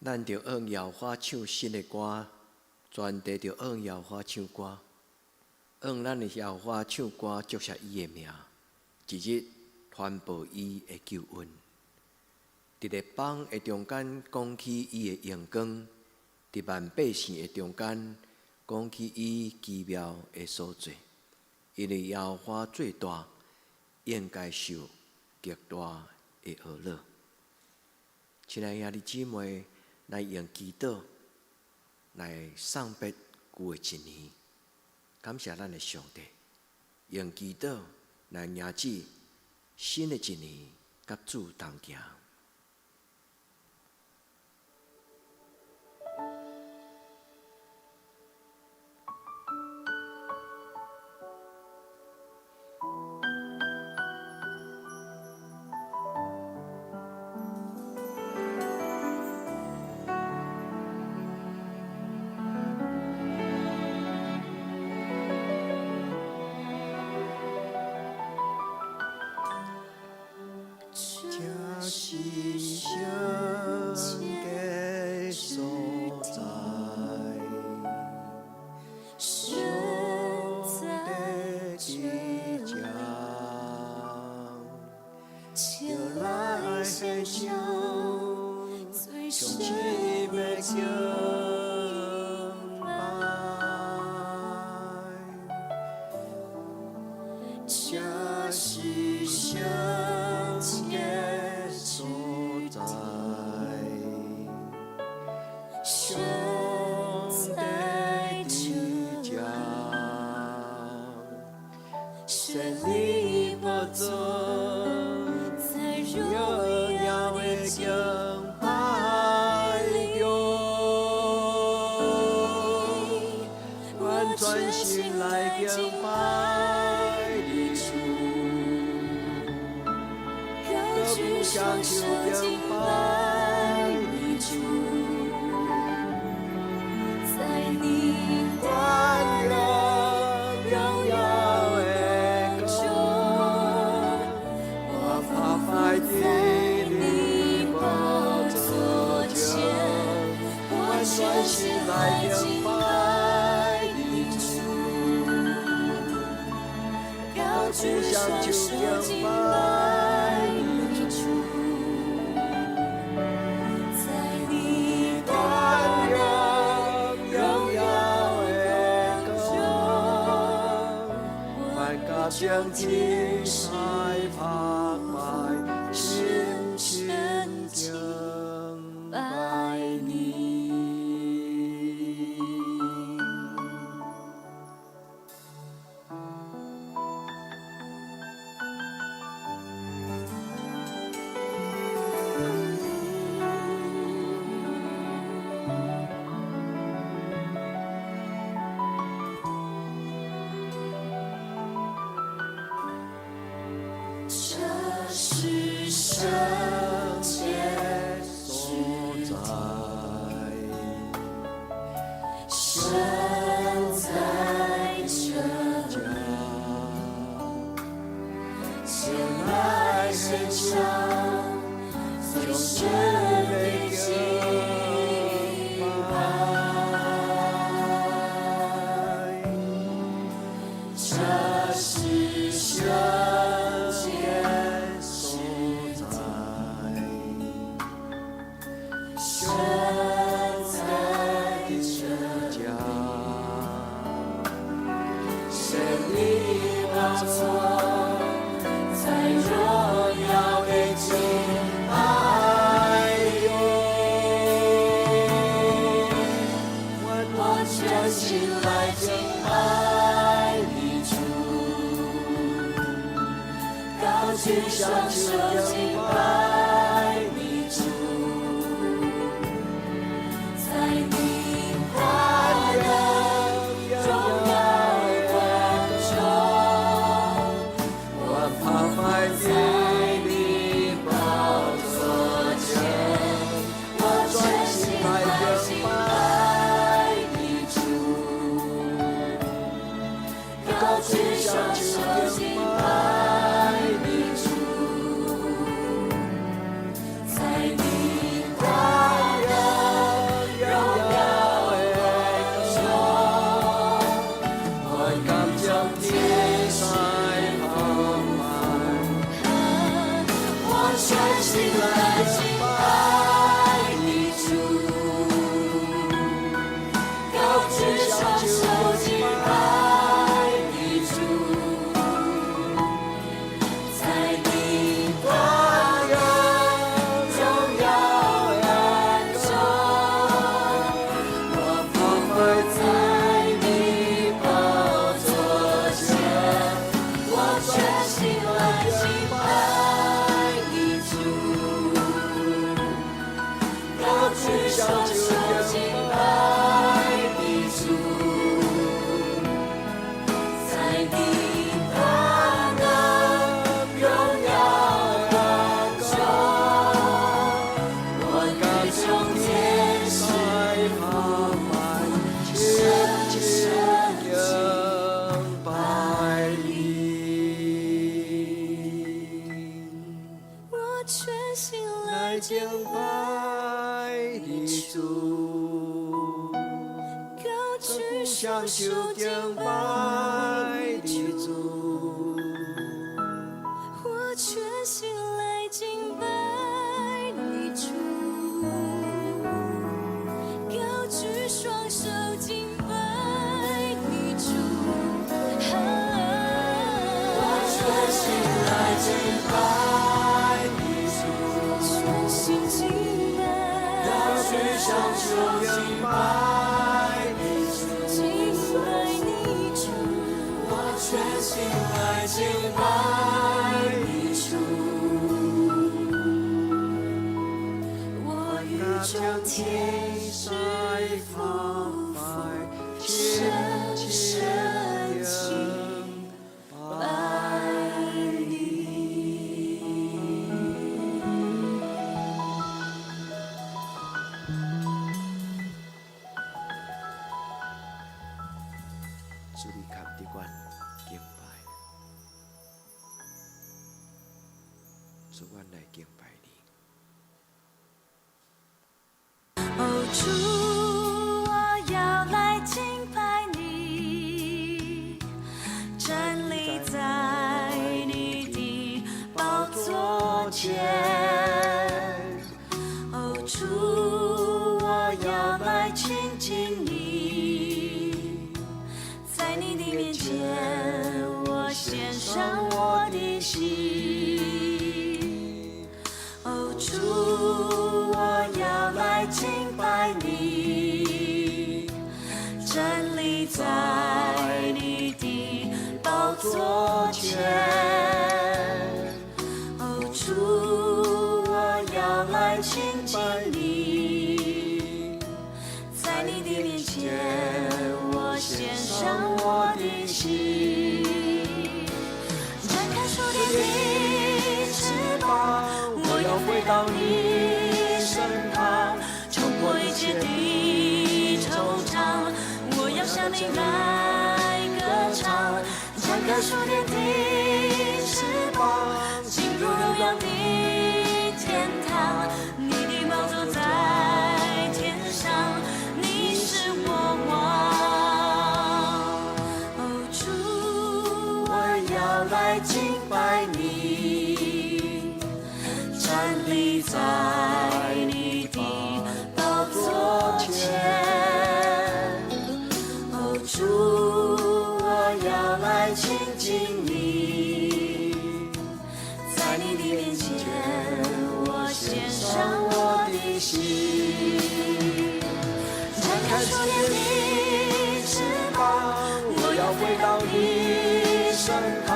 咱着用摇花唱新的歌，全地着用摇花唱歌，用咱的摇花唱歌祝谢伊的名，一日传播伊的救恩。伫个邦的中间讲起伊的荣光，伫万百姓的中间讲起伊奇妙的所在。因为摇花最大，应该受极大的呵乐。亲爱兄弟姊妹，来用祈祷来送别旧的一年，感谢咱的上帝，用祈祷来迎接新的一年，甲主同行。这是全心来敬拜你主，歌不相求敬拜你主，在你的荣耀的中，我趴在你宝座前，我全心来敬拜你主，高举双手敬拜你主，在你的荣耀的中，将天塞拍卖，深深敬拜你。这是圣洁所在，神在这家前来献上最深的敬拜，这是圣洁所在，神在这家神灵宝座，在荣耀的敬拜中，我全心来敬拜你主，高举双手敬拜你主，在你的荣耀趴在你宝座前，我全心来敬拜你主，高举双手敬拜你主，在你的荣耀的中，我敢将天塞拍卖，我全心来敬拜你主，高举双手敬拜你主，在你的荣耀的中，我匍匐在你宝座前，我全心来敬拜你主，高举双手敬拜你主，在你的荣耀的中，我欲从天上拍卖，深深敬拜你。我全心来来敬敬拜你主，高举双手敬拜你主，我全心来敬拜你主，高举双手敬拜你主，我全心来敬拜你主，全心敬拜，高举双手敬拜你主，敬拜你主，我全心来敬拜你主，我欲从天上拍卖，深深主你看伫阮敬拜，主阮来敬拜你。哦，主，我要来敬拜你，站立在你的宝座前。哦，主，我要来亲近你，在你的面前，我献上我的心。哦，主，我要来敬拜你，站立在你的宝座前。哦，主，我要来亲近你，在你的面前，我献上我的心。展开属天的翅膀，我要飞到你身旁，冲破一切的惆怅，我要向你来歌唱。展开属天的翅膀，进入荣耀的天堂，你的宝座在天上，你是我王。哦，主，我要来敬拜你，站立在你的宝座前。哦，主，我要来亲近你，在你的面前，我献上我的心。展开属天的翅膀，我要飞到你身旁，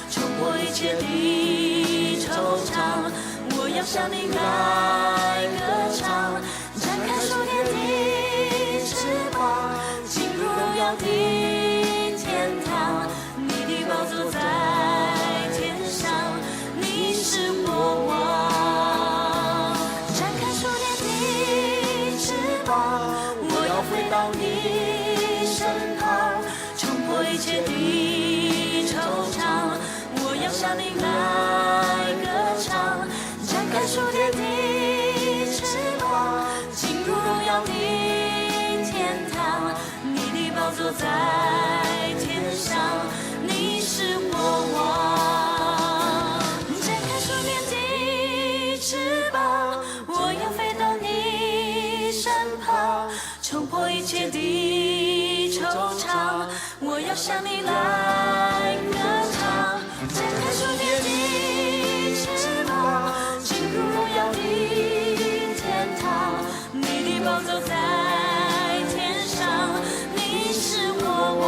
冲破一切的惆怅，我要向你来歌唱。展开属天的翅膀，进入荣耀的天堂，你的宝座在天上，你是我王。展开属天的翅膀，我要飞到你身旁，冲破一切的惆怅，我要向你来歌唱。展开属天的翅膀，进入荣耀的天堂，你的宝座在天上，你是我王。展开属天的翅膀，我要飞到你身旁，冲破一切的惆怅，我要向你来歌唱。展开属天的翅膀，进入荣耀的天堂，你的宝座在天上，你是我王。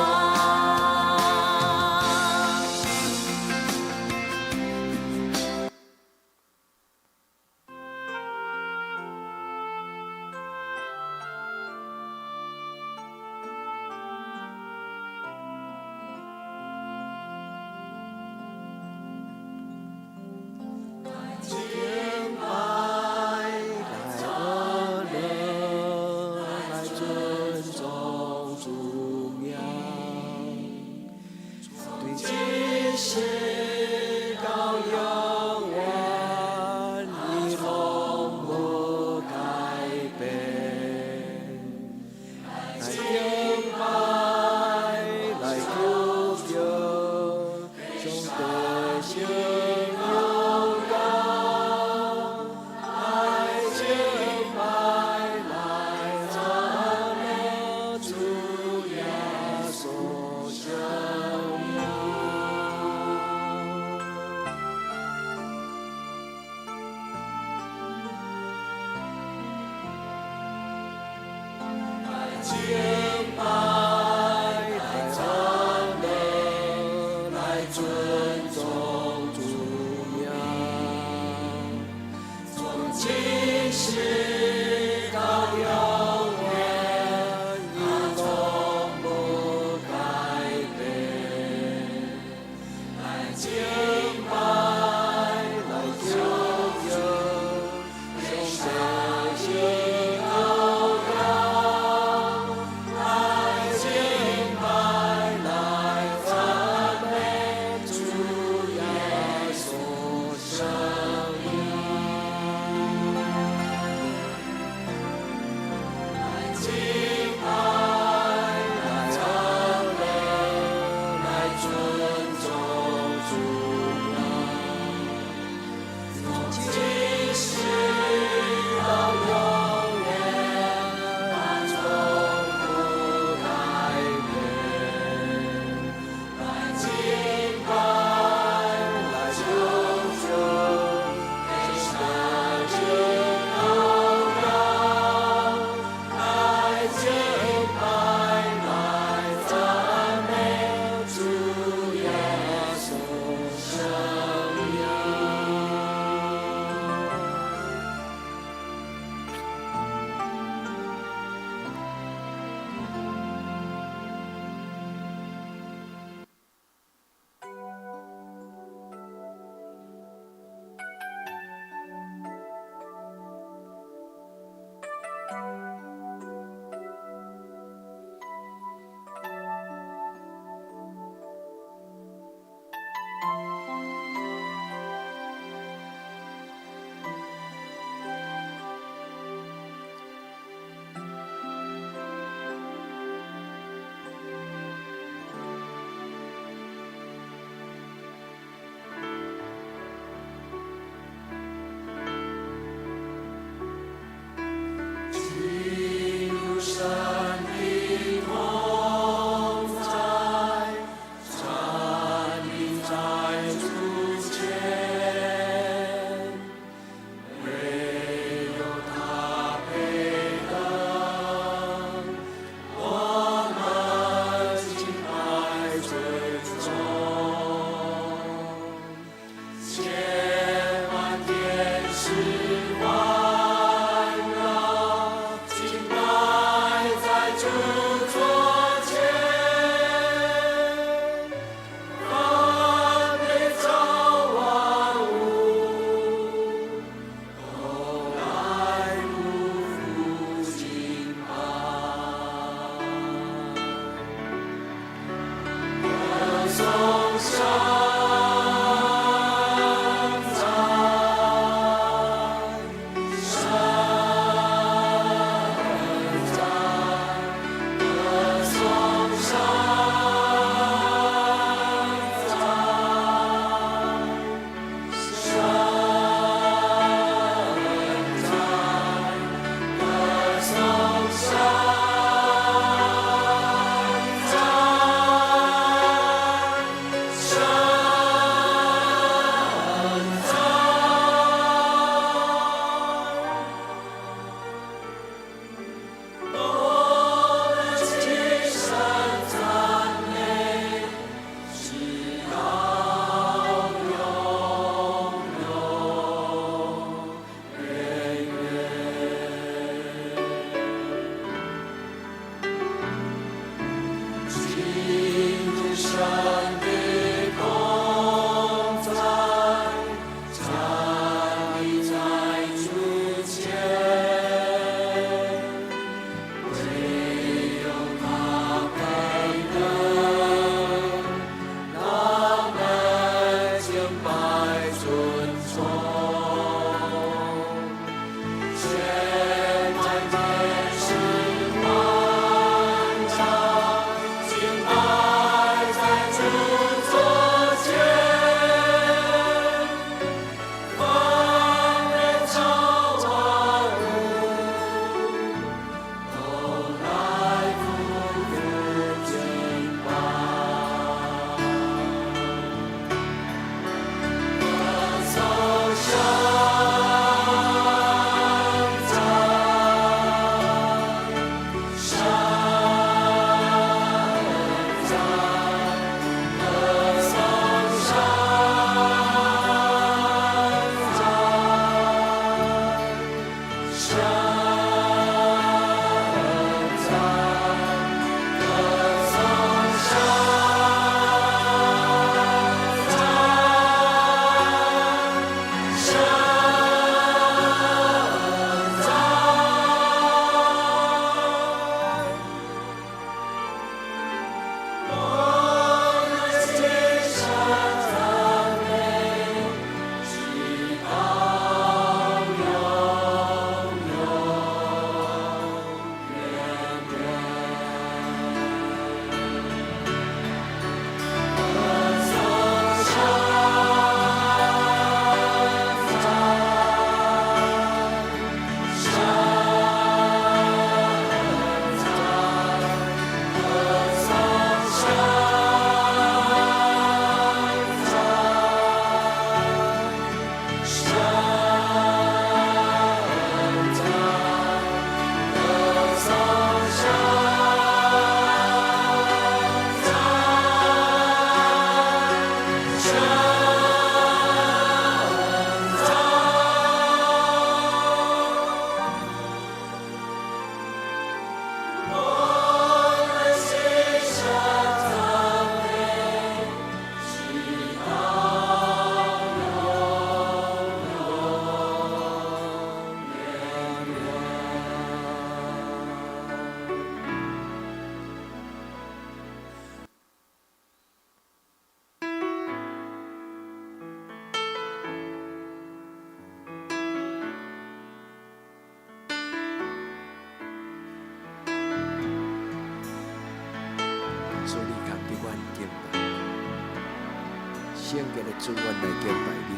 圣洁的主，阮来敬拜你。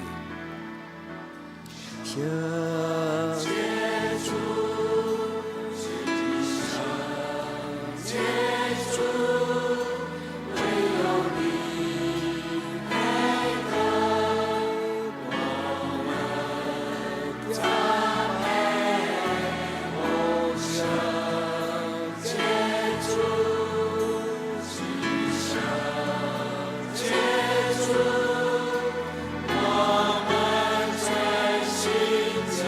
圣洁主，圣洁主，唯有你配得我们赞美。哦，圣洁主，圣洁主。我们全心敬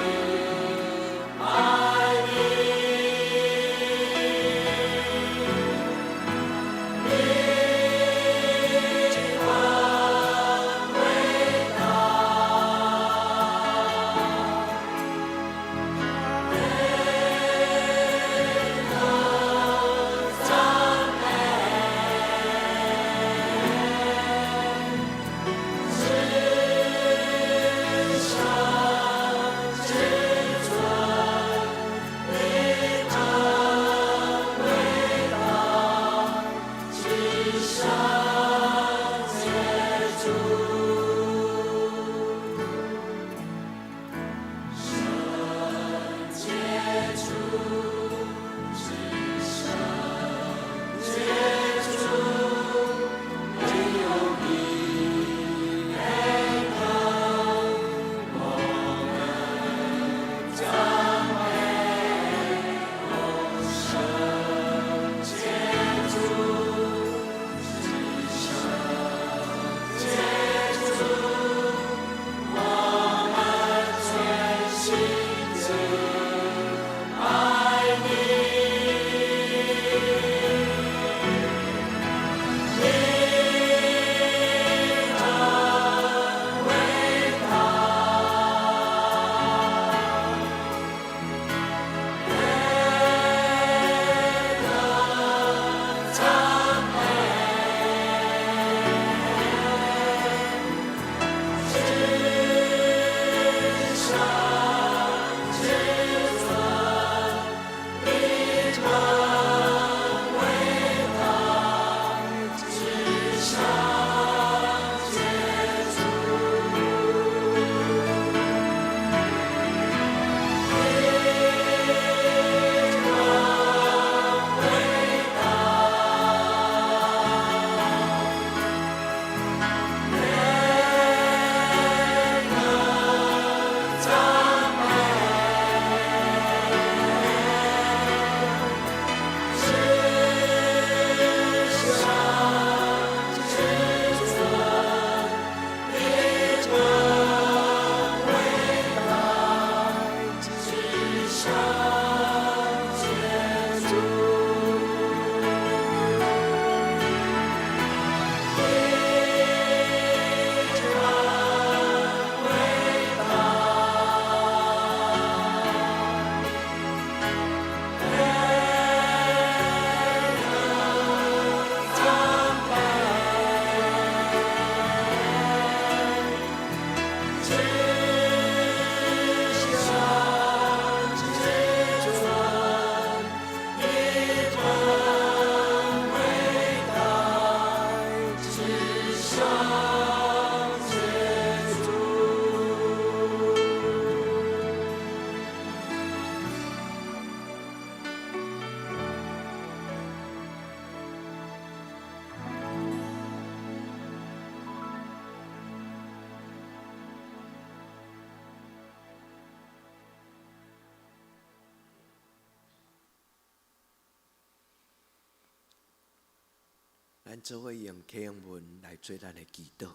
咱做伙用启用文来做咱的祈祷。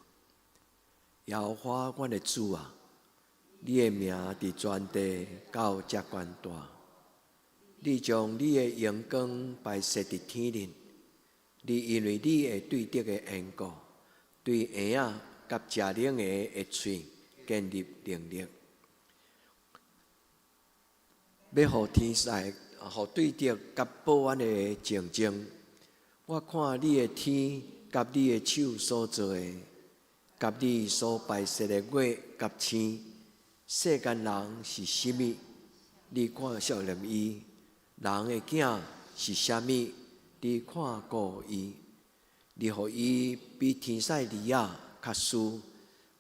耶和华，阮的主啊，你的名伫全地到遮悬大。你将你的阳光摆设伫天顶，你因为你会对得的缘故，对婴仔甲食冷的的喙建立能力，要互天使，互对得甲保安的情境。我看你的天，甲你的手所做的，甲你所摆设的月甲星，世间人是甚物？你看少年伊。人的囝是啥物？你看顾伊，你互伊比天使利亚较输，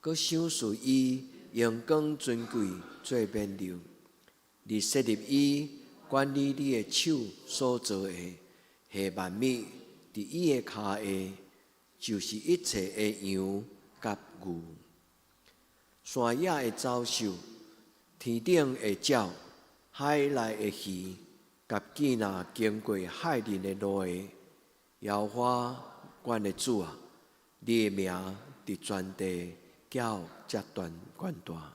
佮赏赐伊阳光尊贵做冕旒。你设立伊管理你的手所做的，下万米伫伊的骹下，就是一切的羊甲牛。山野的走兽，天顶的鸟，海内的鱼。甲见那经过海面的路的，耶和华，阮的主啊，你的名伫全地叫遮悬大。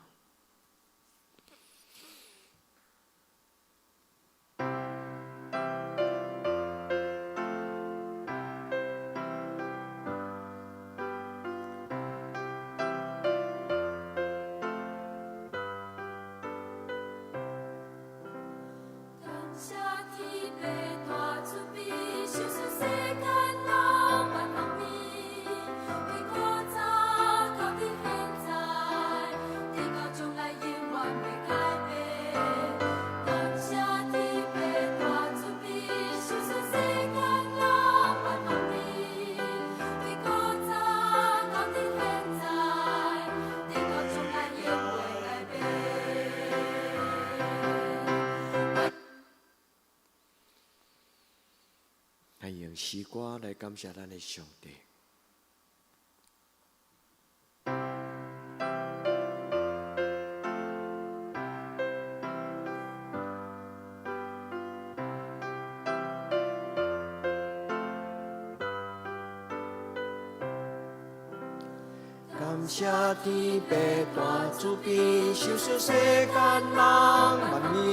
用诗歌来感谢咱的上帝。感谢天父大慈悲，收拾世间人万民。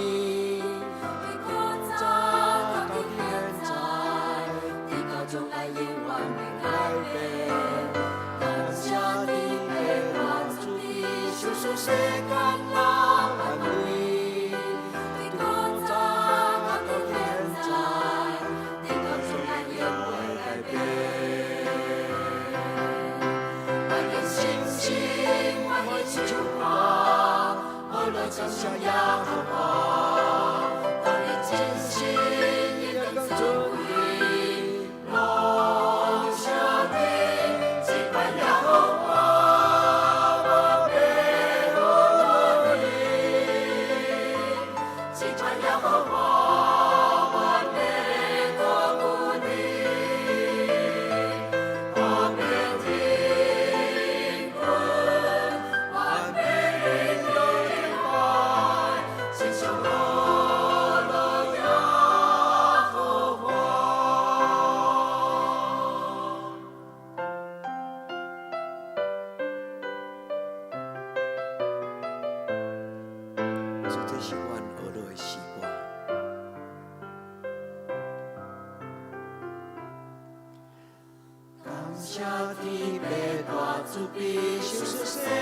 世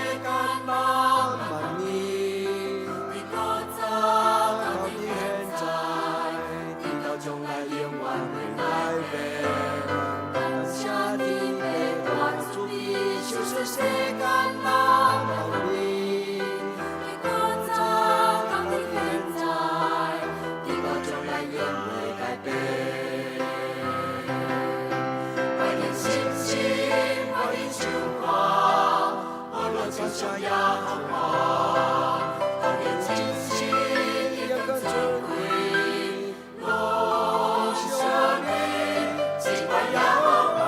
间人万民，你古早到现在，你到从来也不会改变。我的心情，我的情话，我的感谢耶和华，我的真心也更尊贵，我想你，敬拜耶和华。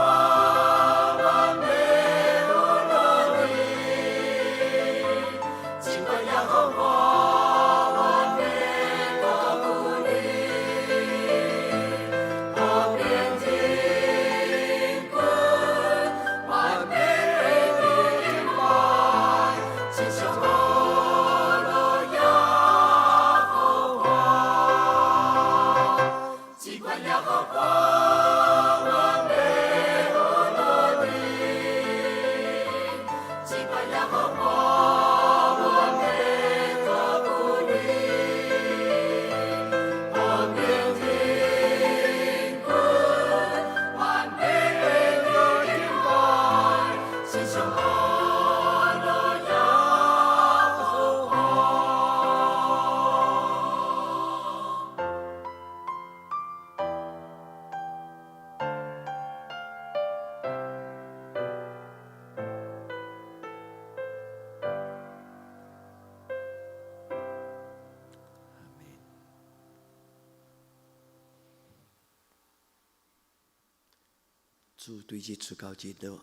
主对日出到日落，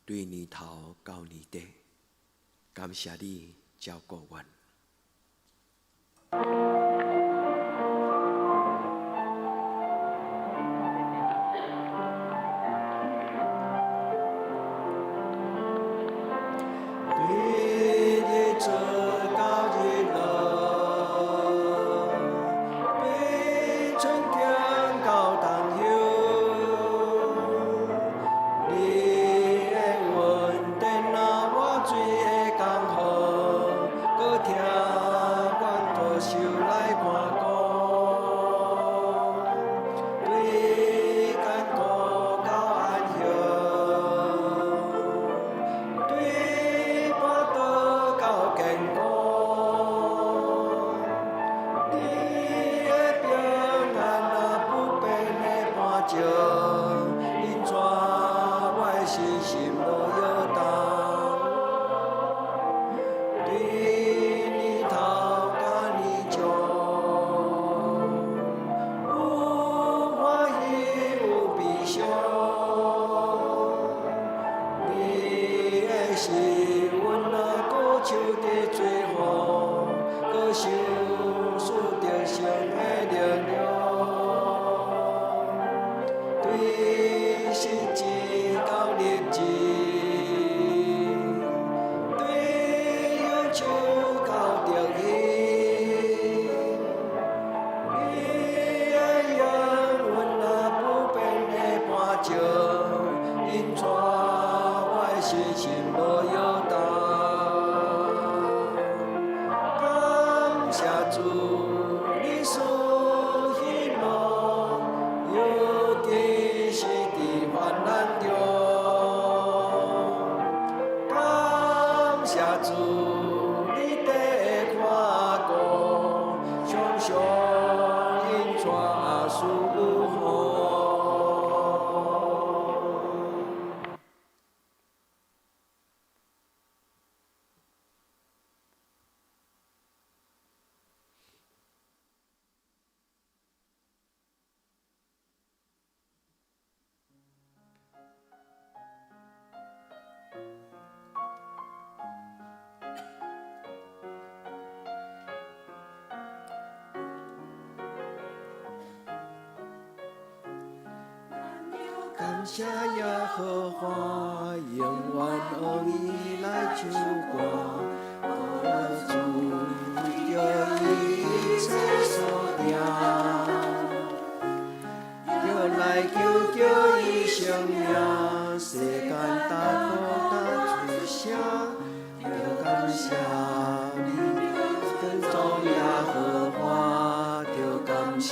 对年头到年底，感谢你照顾阮。感谢耶和华，永远恩义来救我，主着一切所定，着来救救伊生命，世间大苦大罪声，着感谢你，跟主耶和华，着感谢。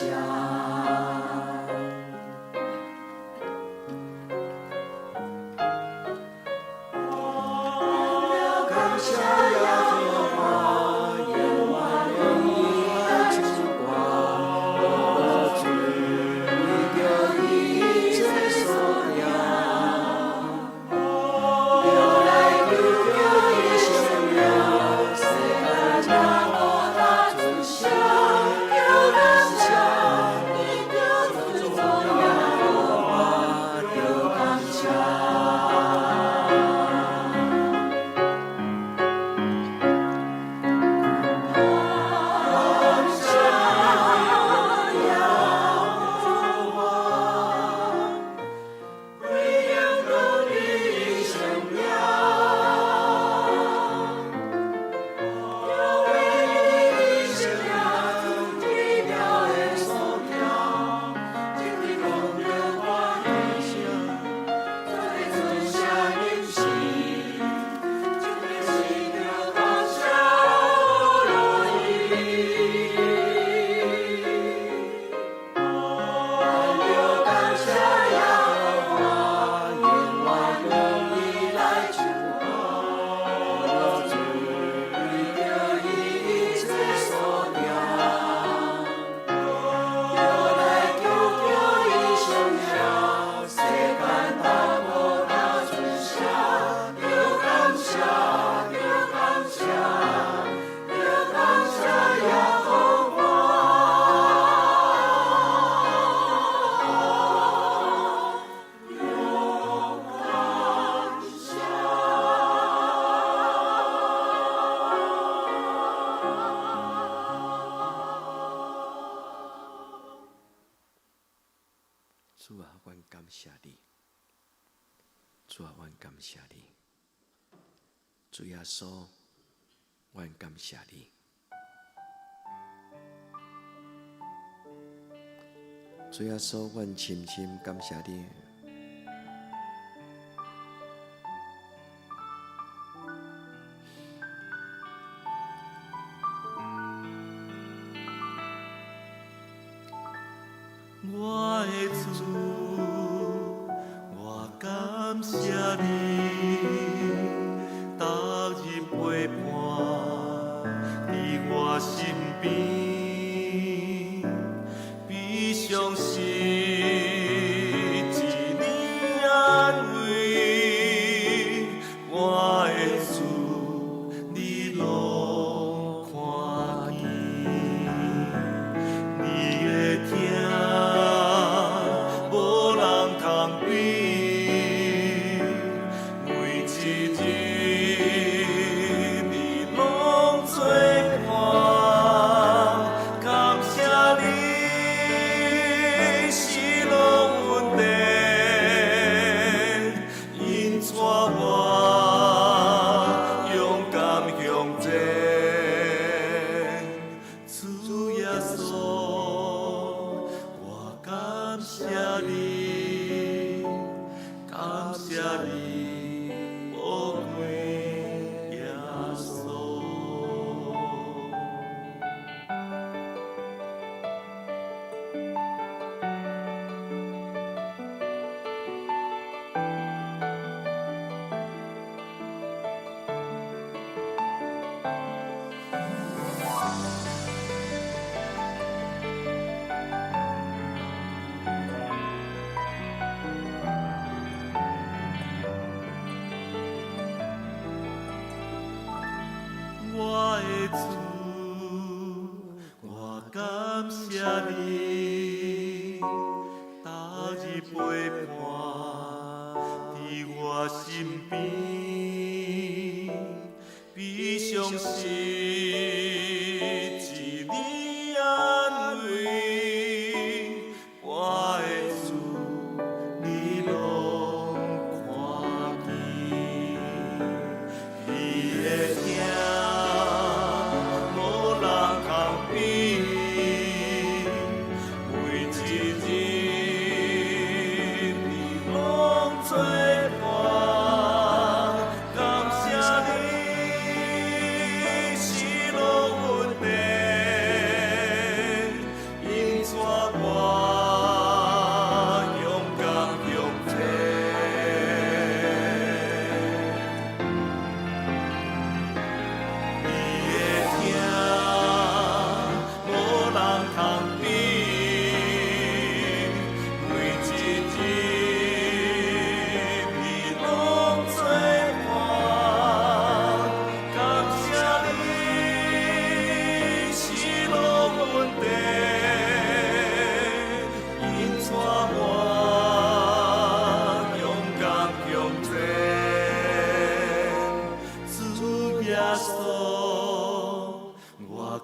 主啊，阮感谢你，主耶稣，阮感谢你。主耶稣，阮深深感谢你。我的主，我感谢你，逐日陪伴伫我身边，比相思一年安慰。我的主，你拢看见，你的疼。我的主，我感谢你，逐日陪伴伫我身边，比相思一年安慰。我的主，你拢看见，你的疼。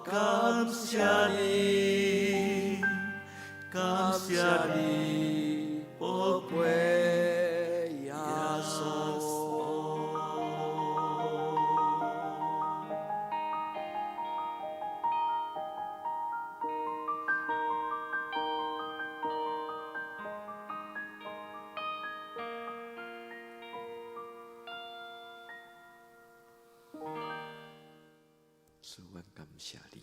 感谢你，感谢你，宝贵耶稣。主，阮感谢你。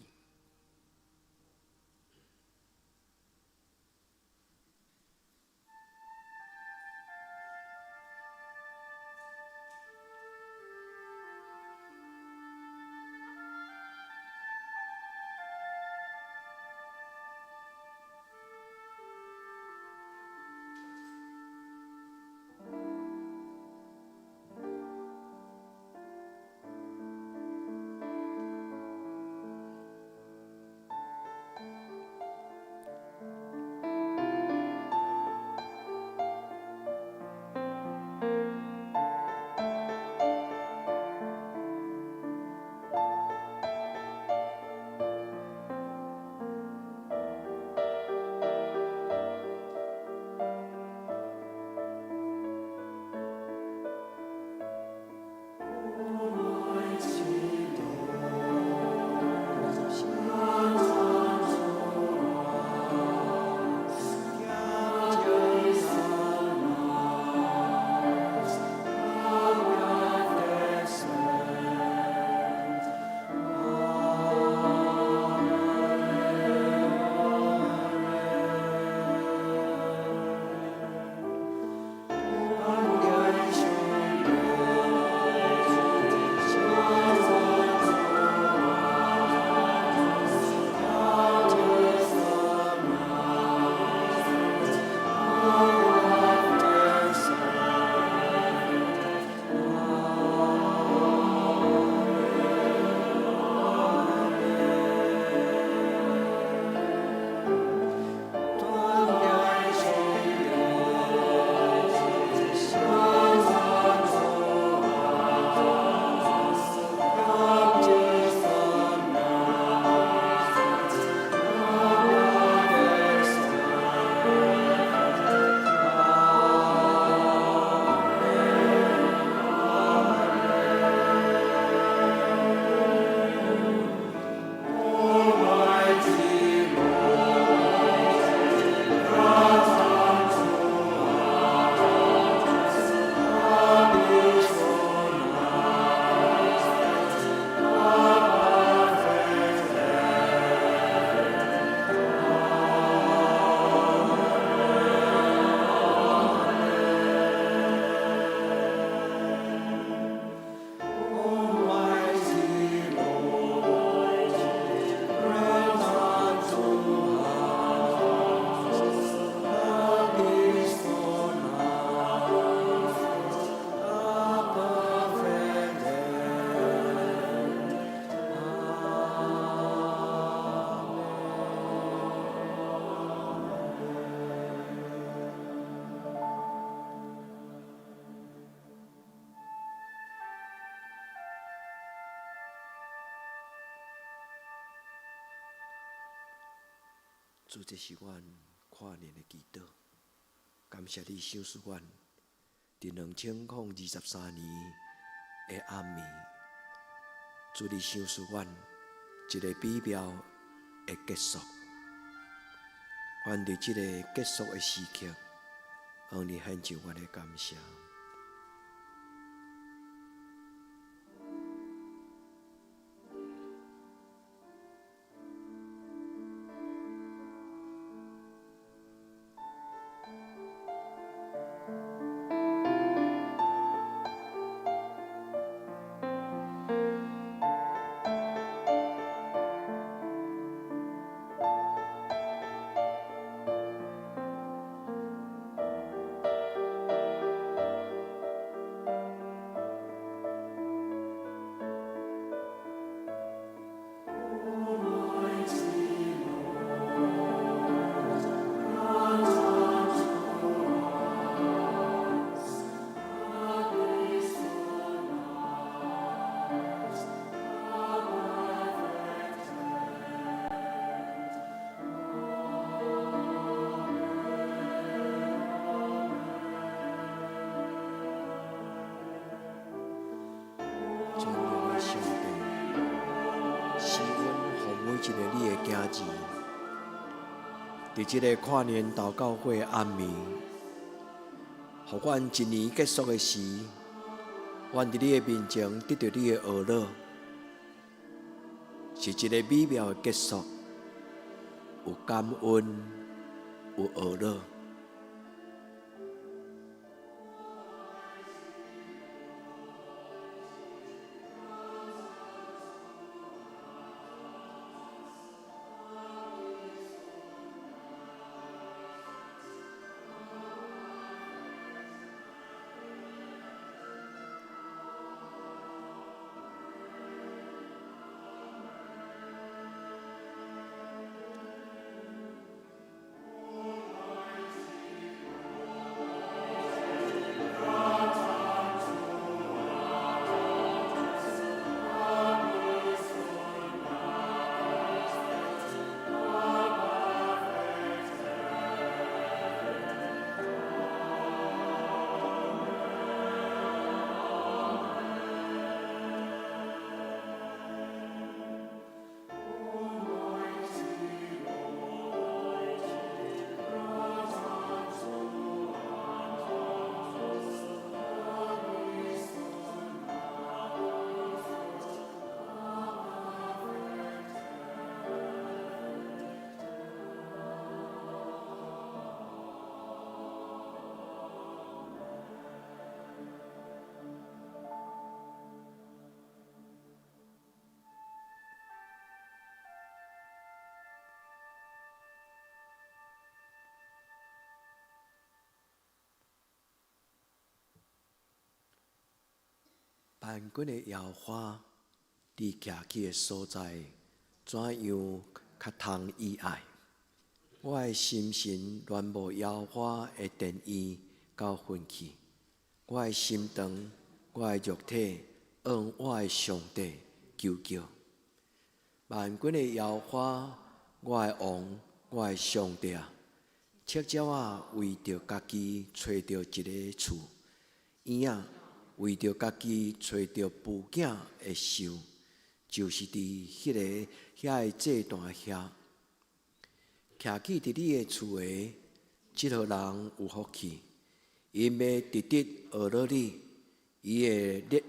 主，这是阮跨年的祈祷，感谢你赏赐阮伫2023年的暗暝，主你赏赐阮一个美妙的结束。愿伫这个结束的时刻，向你献上阮的感谢。尊荣的上帝，赐阮互每一个你的囝儿，伫这个跨年祷告会的暗暝，互阮一年结束的时，阮伫你的面前得到你的呵乐，是一个美妙的结束，有感恩，有呵乐。万军的耶和华，你徛起的所在，怎样较通以爱？我的心神恋慕耶和华的殿院到昏去，我的心肠，我的肉体，向我的上帝求救。万军的耶和华，我的王，我的上帝啊！赤鸟啊，为着家己找到一个厝；婴仔为着家己找到父囝的寿，就是伫遐个祭坛遐，徛起伫你的厝的，即号人有福气，因要直直学乐你，伊的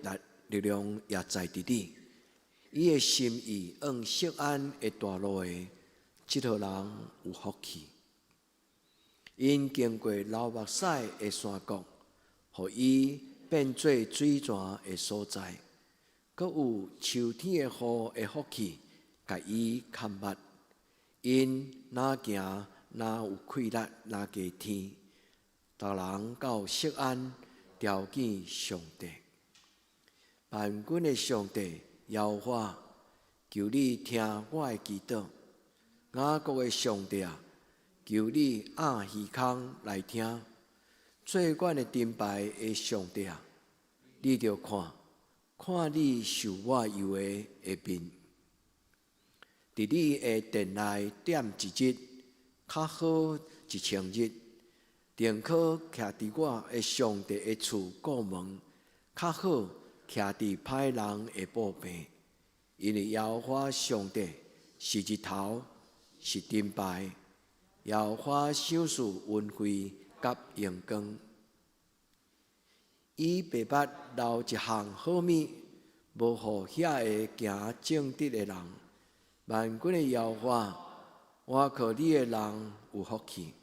力量也在伫你，伊的心意往锡安的大路的，即号人有福气。因经过流目屎的山谷，互伊变做水泉的所在，阁有秋天的雨的福气，甲伊看捌。因哪行哪有气力哪加天，逐人到锡安朝见上帝。万军的上帝耶和华，求你听我的祈祷。雅各的上帝啊，求你按耳孔来听。做阮的盾牌的上帝啊，你着看你受我忧的面。伫你的殿内点一日，较好1000日，定可徛伫我的上帝的厝过门，较好徛伫歹人的步边。因为耶和华上帝是日头，是灯牌，耶和华赏赐恩惠甲阳光。伊白捌留一项好物，无互遐个行正直的人。万军的耶和华，我靠你的人有福气。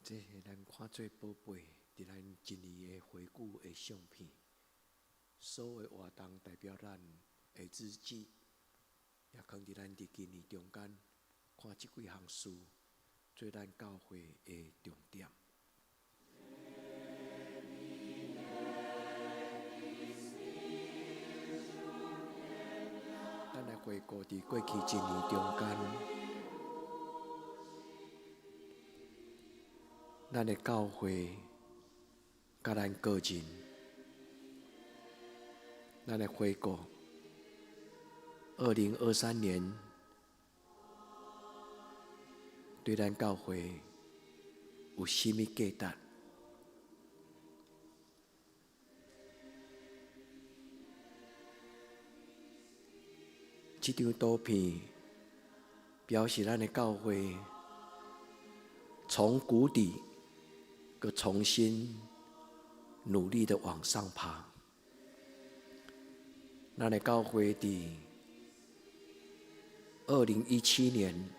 这是咱看做宝贝，伫咱一年的回顾的相片。所有的活动代表咱的日子，也放伫咱伫今年中间，看即几项事，做咱教会的重点。咱来回顾伫过去一年中间。咱的教会，甲咱个人，咱来回顾2023年，对咱教会有甚物价值？这张图片表示咱的教会从谷底。又重新努力的往上爬。咱的教会伫2017年，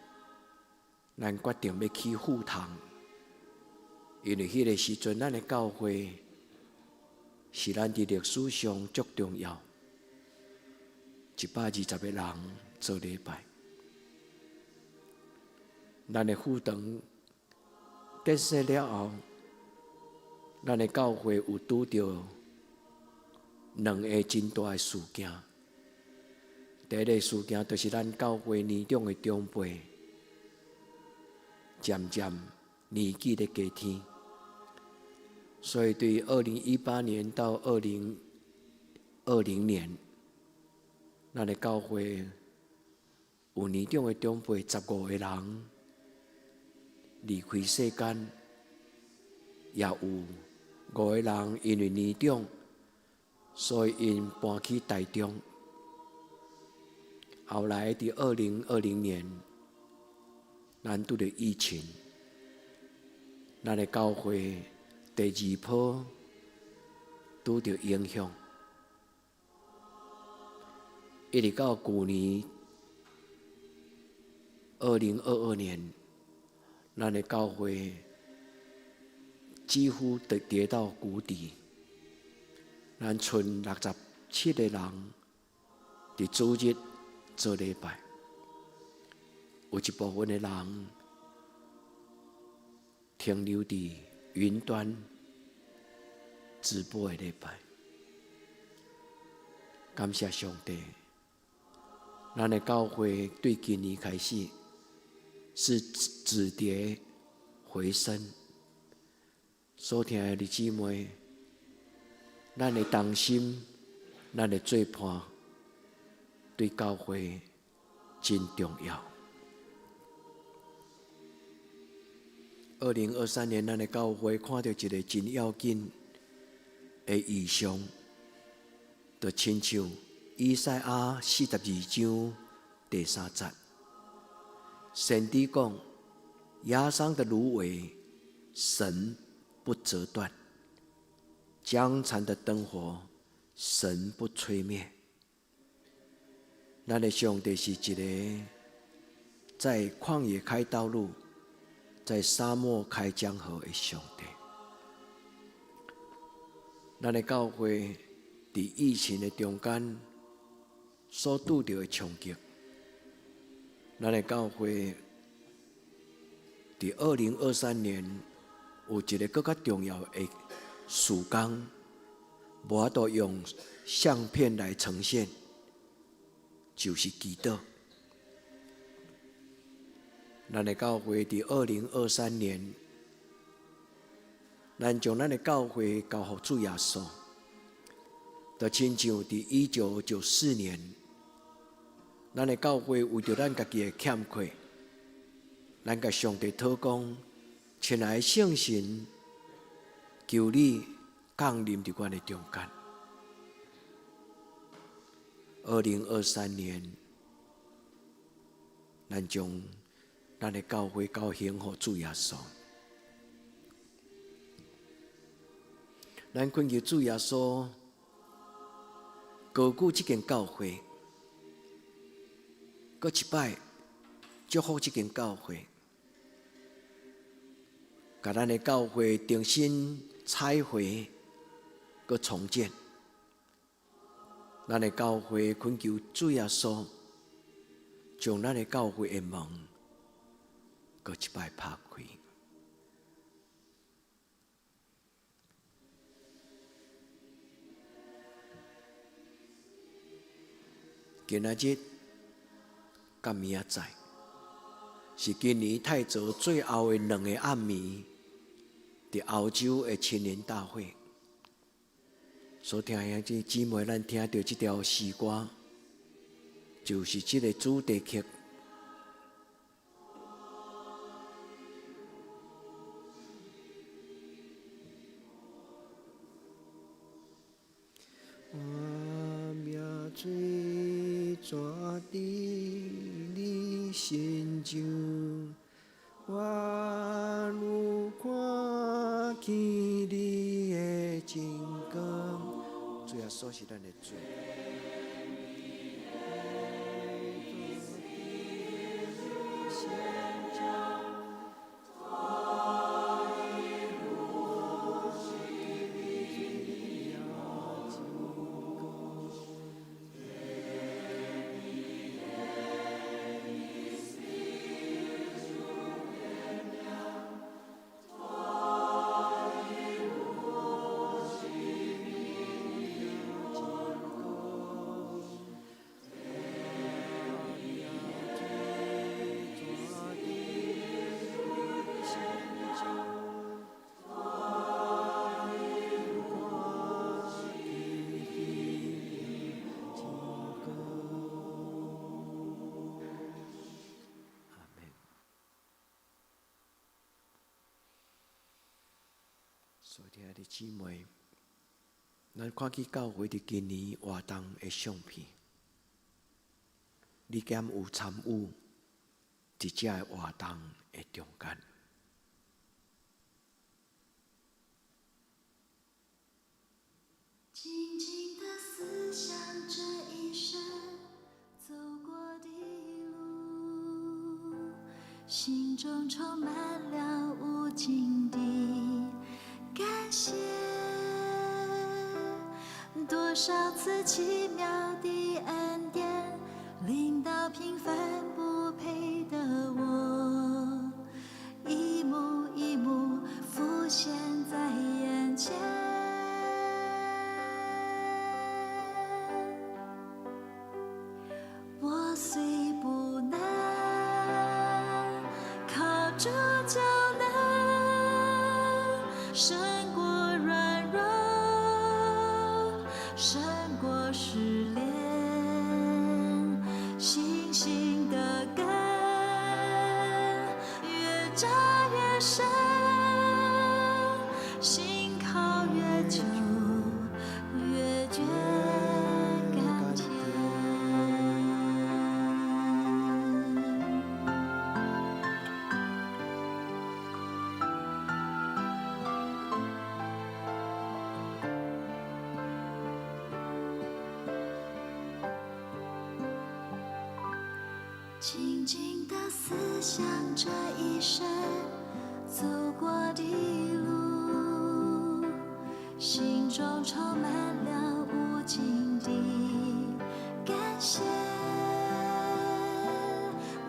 咱决定要去赴堂，因为迄个时阵，咱的教会是咱伫历史上足重要，120个人做礼拜。咱的赴堂建设了后。咱的教会有拄到2个真大的事件。第一个事件就是咱教会年长的长辈渐渐年纪咧加添，所以对2018年到2020年，咱的教会有年长的长辈15个人离开世间，也有5个人因为年长，所以因搬去台中。后来伫2020年，咱拄着疫情，咱的教会第2波拄着影响，一直到去年2022年，咱的教会几乎跌到谷底，咱剩67个人伫主日做礼拜，有一部分的人停留伫云端直播的礼拜。感谢上帝，咱的教会对今年开始是止跌回升。所听的弟兄姊妹，咱的同心，咱的做伴，对教会真重要。2023年，咱的教会看到一个真要紧的异象，就亲像以赛亞42章第3節，先知講：壓傷的蘆葦，神不折斷；將殘的燈火，神不吹滅。咱的上帝是一個在曠野開道路，在沙漠開江河的上帝。咱的教會伫疫情的中間所拄到的衝擊，咱的教會伫2023年有一個更加重要的事工，無法度用相片來呈現，就是祈禱。咱的教會伫2023年，咱將咱的教會交予主耶穌，就親像伫1994年，咱的教會為着咱家己的欠缺，咱甲上帝禱告，親愛的聖神，求你降臨伫阮的中間。2023年，咱將咱的教會交獻予主耶穌。咱懇求主耶穌高舉這間教會，閣一擺祝福這間教會，把咱的教会重新彩绘，佮重建。咱的教会恳求主耶稣，将咱的教会的门，佮一摆拍开。今仔日，甲明仔载，是今年太祖最后的2个暗暝，伫澳洲的青年大会。所听兄弟姊妹，咱听到这条诗歌，就是这个主题曲。我命水逝伫你心上，我愈看见你的真光。主耶稣是咱的主。所以，亲爱的姊妹，咱看去教会伫今年活动的相片，你敢有参与伫遮个活动的中间？静静地思想这一生走过的路，心中充满了无尽的感谢，多少次奇妙的恩典临到平凡不配的我，一幕一幕浮现在眼前。我虽不能靠主就能胜过软弱，胜过失恋，信心的根越扎越深，心靠越久越觉甘甜。静静地思想这一生走过的路，心中充满了无尽的感谢，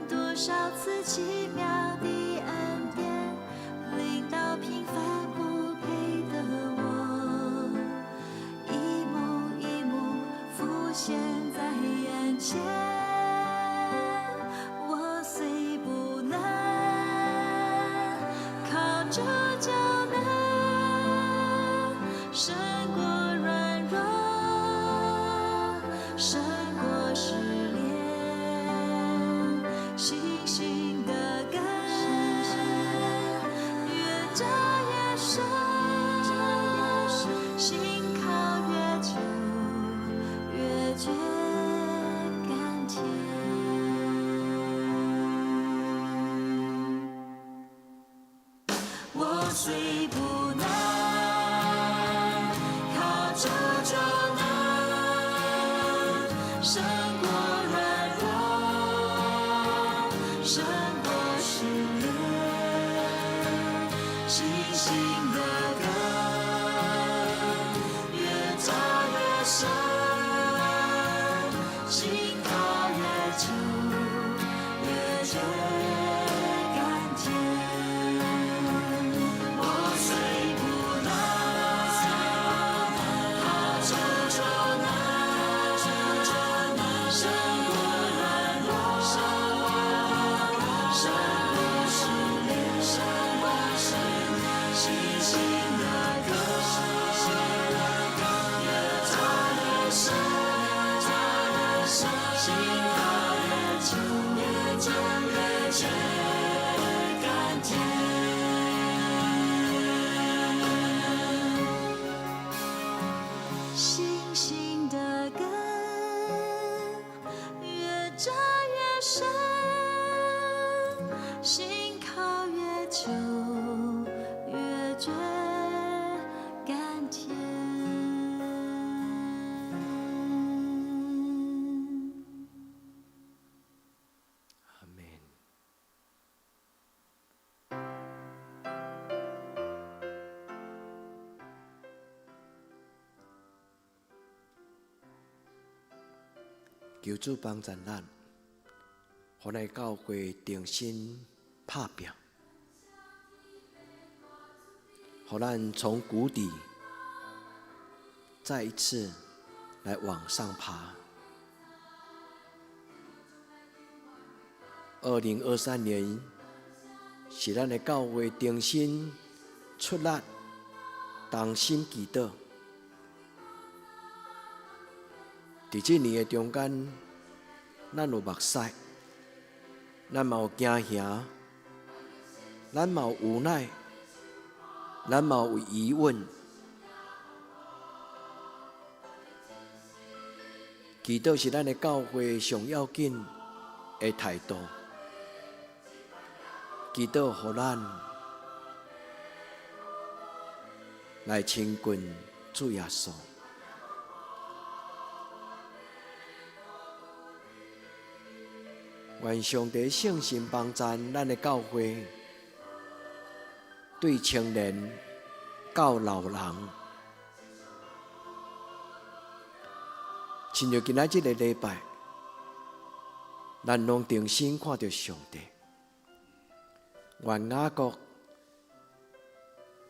多少次奇妙的恩典临到平凡不配的我，一幕一幕浮现在眼前。这就能胜过软弱，胜过失恋，信心的根越扎越深，心靠越久越觉甘甜。我虽不能靠主就能胜过软弱，胜过失恋，深，心靠越久，越觉甘甜。我虽不能，好处处能，胜过软弱，胜过试炼，信心的歌，越唱越深，心靠越久，越觉甘甜。星星的根越扎越深，心靠越久，越觉甘甜。阿门。求主帮助咱，互咱教会重新拍拼，互咱从谷底再一次来往上爬。2023年是咱的教会重新出力、同心祈祷。伫这年的中间，咱有目屎，咱嘛有惊吓，咱嘛有无奈，咱嘛有疑问。祈祷是咱的教会上要紧的态度。祈祷，互咱来亲近主耶稣。愿上帝圣神帮助咱的教会，对青年到老人，亲像今仔日的礼拜，咱拢重新看到上帝。愿雅各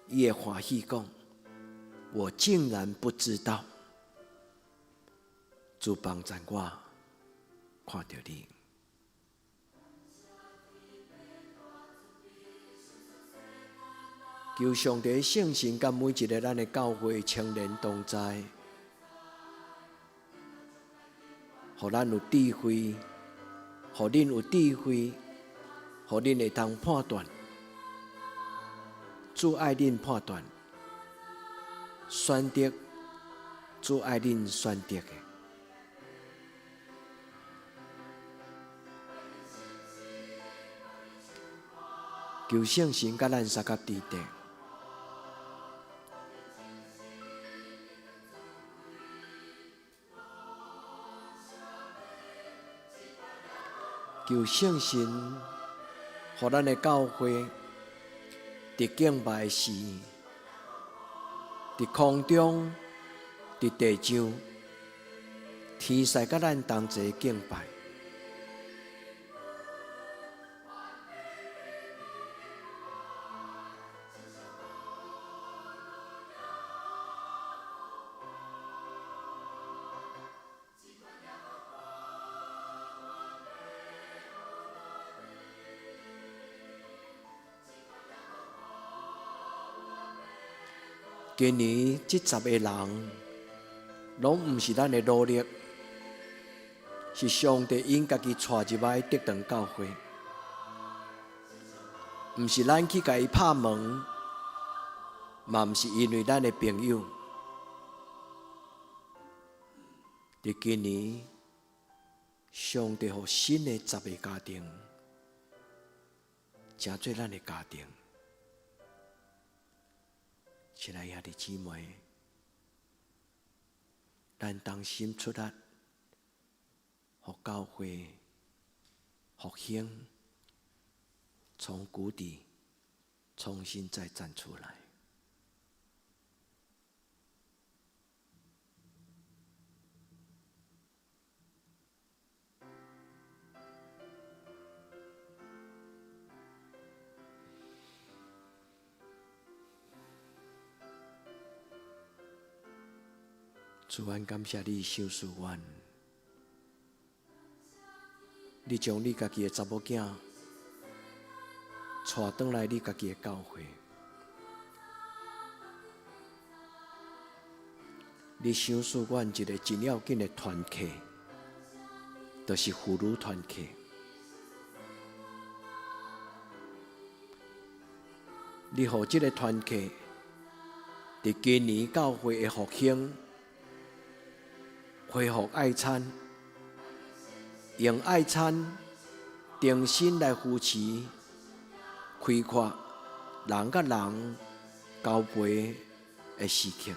伊会欢喜讲：我竟然不知道，主帮助我看到你。求上帝圣神甲每一个咱的教会青年同在，互咱有智慧，互恁有智慧，互恁会通判断。主爱恁判断，选择主爱恁选择的。求圣神甲咱三甲指定。求圣神，互咱的教会伫敬拜时，伫空中，伫地上，天使甲咱同齐敬拜。今年这10个人，拢毋是咱的努力，是上帝因家己带入来得堂教会，毋是咱去甲伊拍门，嘛毋是因为咱的朋友。伫今年，上帝予新的10个家庭，成做咱的家庭。亲爱兄弟姊妹，咱同心出力，互教会复兴，从谷底重新再站出来。主安感谢你收赐阮，你将你家己的查某囝带转来你家己的教会，你收赐阮一个真要紧的团契，就是妇女团契。你予这个团契，伫今年教会的复兴，恢复爱餐，用爱餐重新来扶持、开阔人甲人交陪的时刻。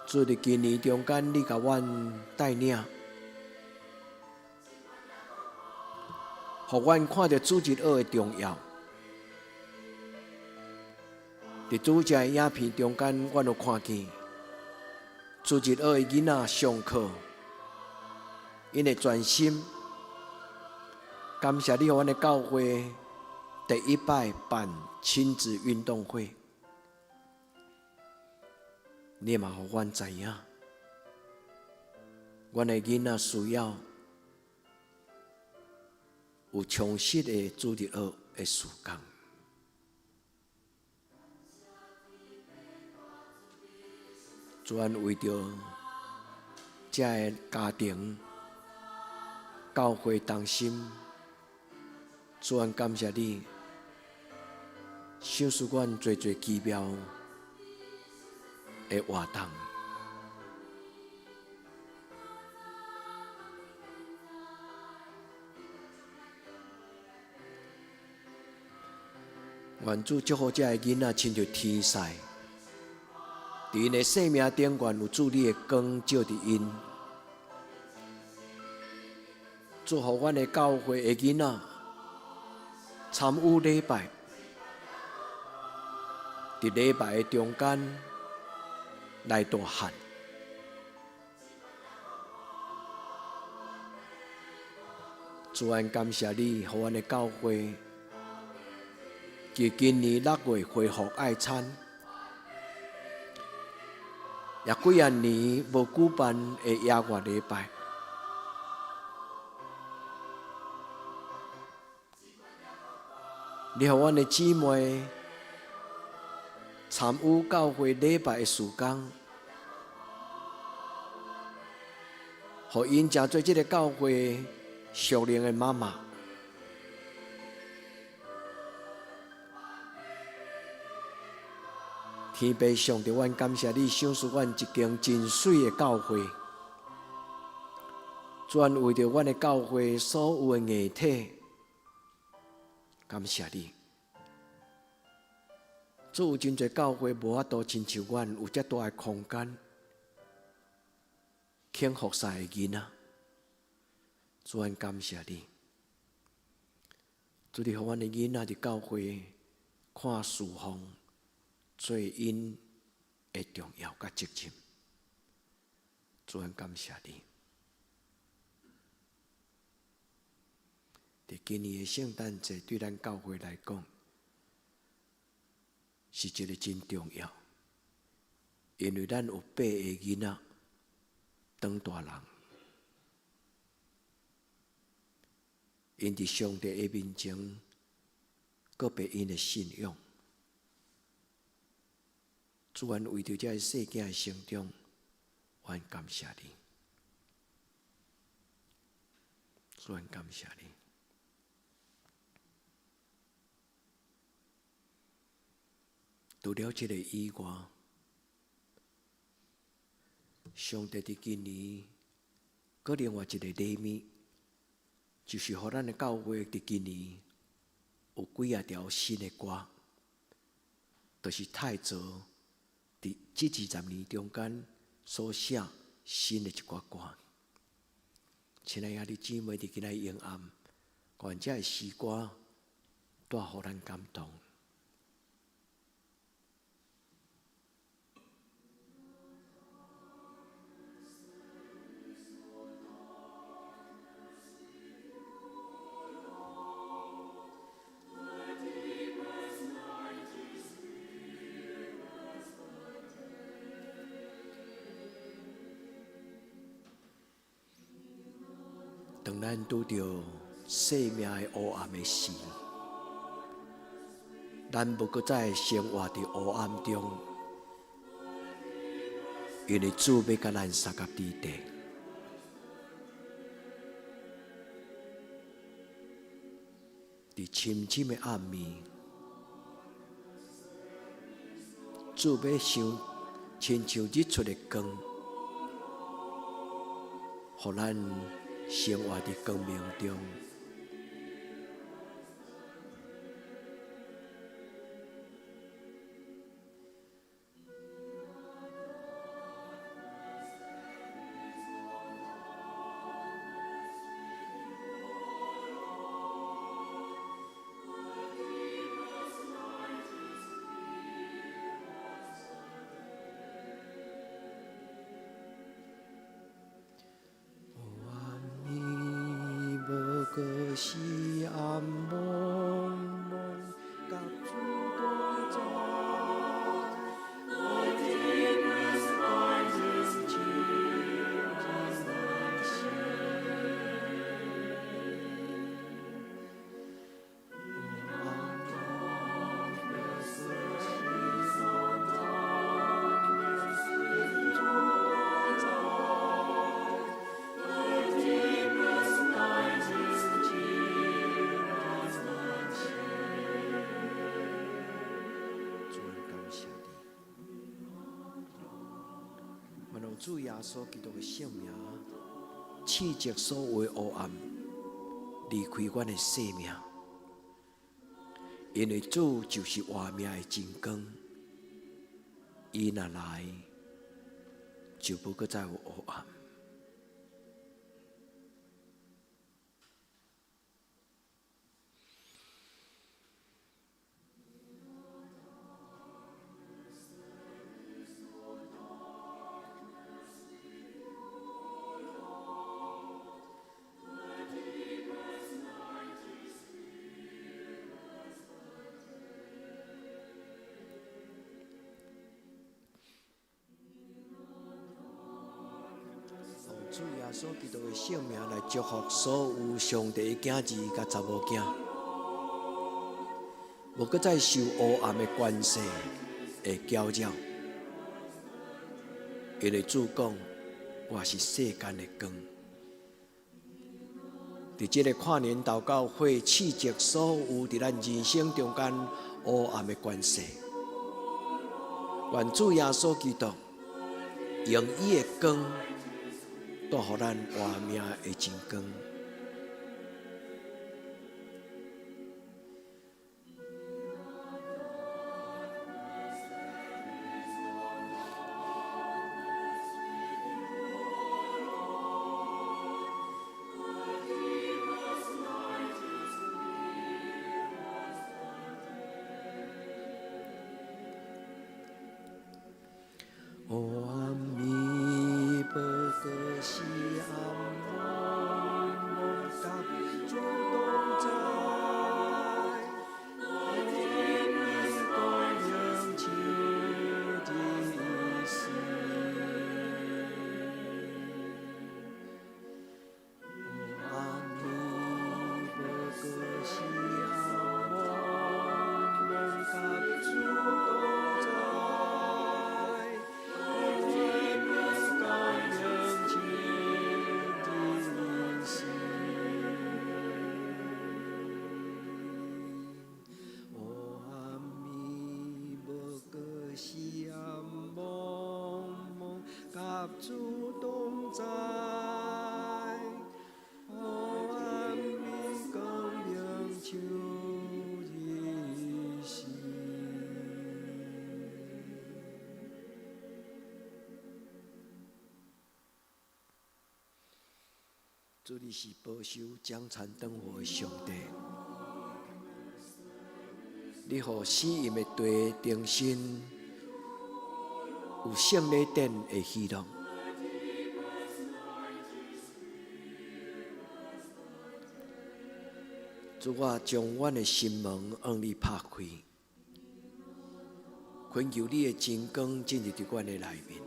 主伫今年中间，你甲阮带领，互阮看到主日学的重要。伫主日的影片中间，阮有看见主日学的囡仔上课，因会专心。感谢你，互阮的教会第一摆办亲子运动会。你嘛，互阮知影，阮的囡仔需要有充实的主日学的时间。主安为着这个家庭、教会同心，主安感谢你，赏赐阮最奇妙的活动。愿主祝福这个囡仔，亲像天使，伫因的生命顶悬有主你的光照伫因。祝福阮的教会的囡仔参与礼拜，伫礼拜的中间来大汉。主安感谢你，互阮的教会，伫今年6月恢复爱餐，也几啊年无举办的野外礼拜。你互阮的姊妹参与教会礼拜的时间，互因成做这个教会属灵的妈妈。天父上帝，阮感谢你赏赐阮一间真水的教会，专为着阮的教会所有的艺体，感谢你。主有真侪教会无法度亲像阮有遮大的空间，肯服侍的囡仔，主阮感谢你。主你互阮的囡仔伫教会看侍奉，做因的重要甲责任，主阮感谢你。伫今年的圣诞节，对咱教会来讲，是一个真重要，因为咱有8个囡仔当大人，因伫上帝的面前，告白因的信仰。主愿为着这个世界的成长，愿感谢你，主愿感谢你。除了这个以外，上帝伫今年搁另外一个礼物，就是予咱的教会伫今年有几啊条新的歌，就是太祖伫这20年中间所写新的一寡歌。亲爱的姊妹，伫今仔夜暗，愿这诗歌带予咱感动。当咱拄着生命的黑暗的时，咱无搁再生活伫黑暗中，因为主要甲咱三甲地地。伫深深的暗暝，主要像亲像日出的光，互咱生活伫光明中。可是暗蒙蒙，甲主同在，我的不是爱人情人心。主耶稣基督的性命，斥责所有的黑暗，离开阮的生命。因为主就是活命的真光，伊若来，就不搁再有黑暗。主耶稣基督的性命来祝福所有上帝的囝儿甲查某囝，无搁再受黑暗的关系的搅扰。因为主讲，我是世间的光。伫这个跨年祷告会，斥责所有伫咱人生中间黑暗的关系。愿主耶稣基督用伊的光，带予咱活命的真光。黑暗暝不过是暗蒙蒙甲主同在，我的面光亮照的心。黑暗暝不过是暗蒙蒙甲主同在。主同在，黑暗暝光亮照日心。主你是保守将残灯火的上帝，你予死荫的地重新有圣礼典的喜乐。主，我将阮的心门向你拍开，恳求你的真光进入伫阮的内面。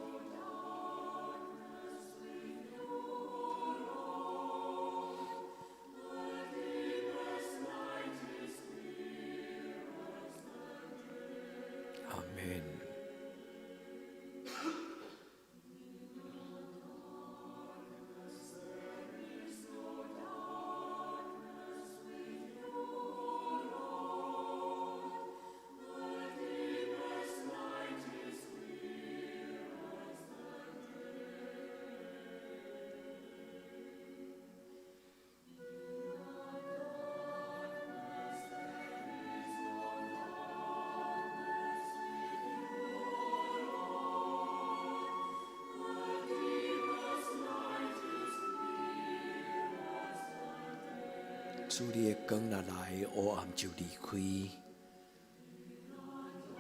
主你的光若来，黑暗就离开。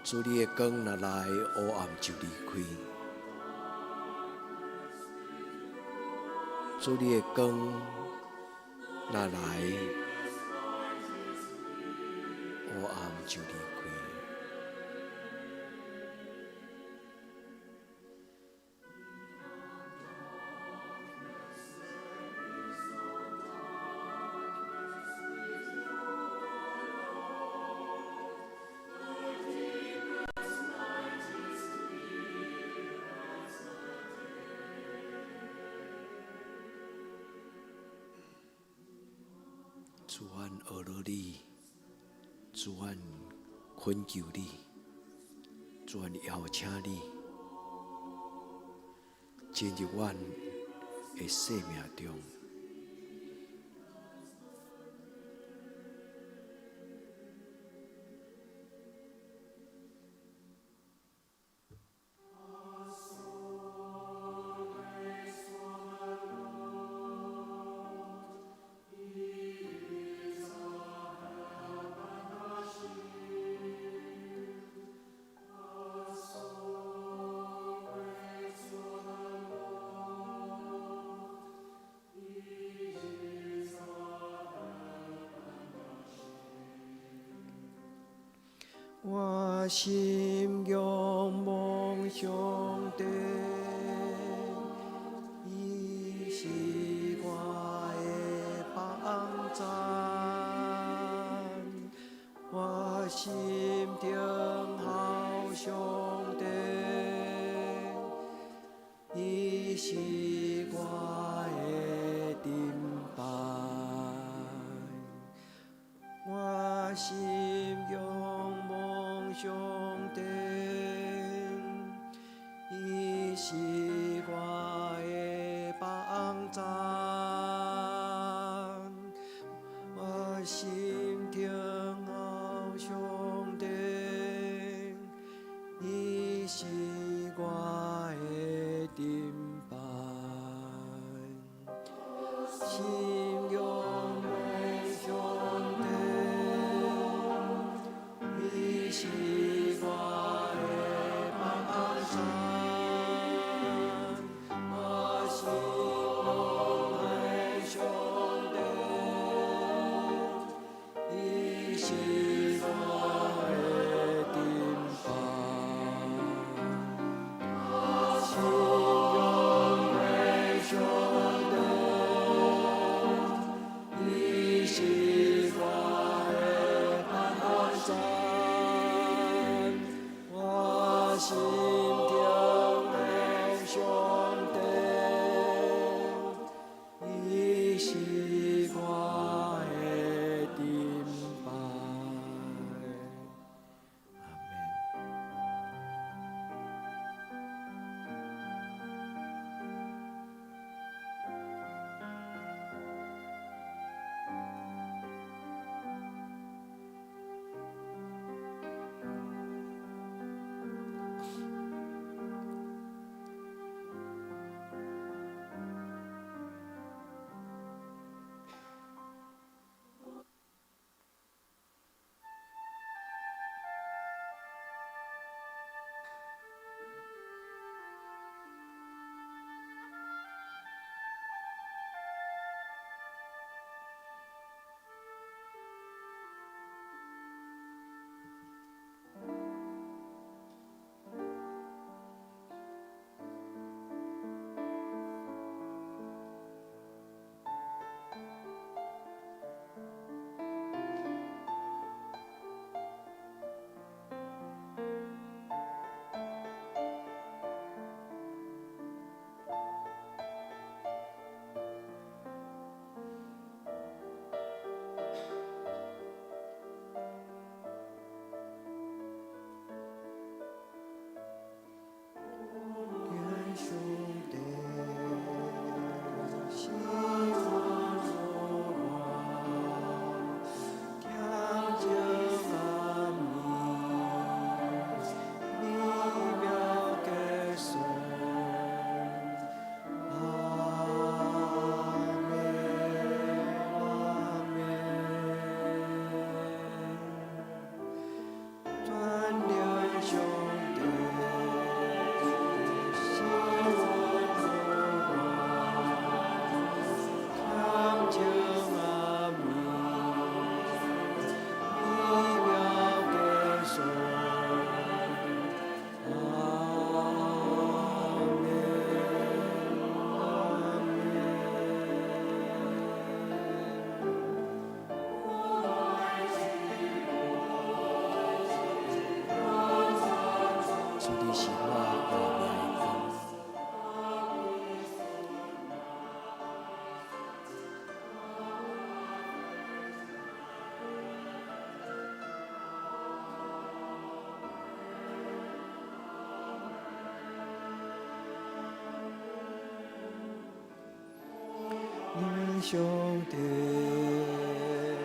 主你的光若来，黑暗就离开。主你的光若来，黑暗就离开。主愿学了你，主愿恳求你，主愿邀请你进入阮的生命中。我心仰望上帝，伊是我的帮助。我心中好上帝，伊是我的顶牌。我心仰望上帝，伊是我的帮助。我心中好上帝，伊是我的顶牌。心仰望上帝，伊是我的帮助。我心仰望上帝，伊是我的顶牌。心仰望上帝，伊是我的帮助。你是我活命的光。英雄的心。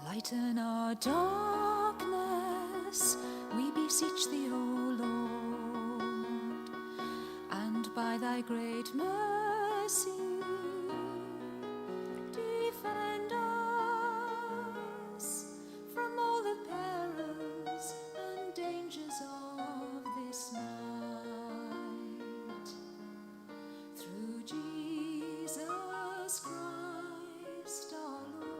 Lighten our darkness, we beseech thee, O Lord, and by thy great mercy, defend us from all the perils and dangers of this night. Through Jesus Christ our Lord.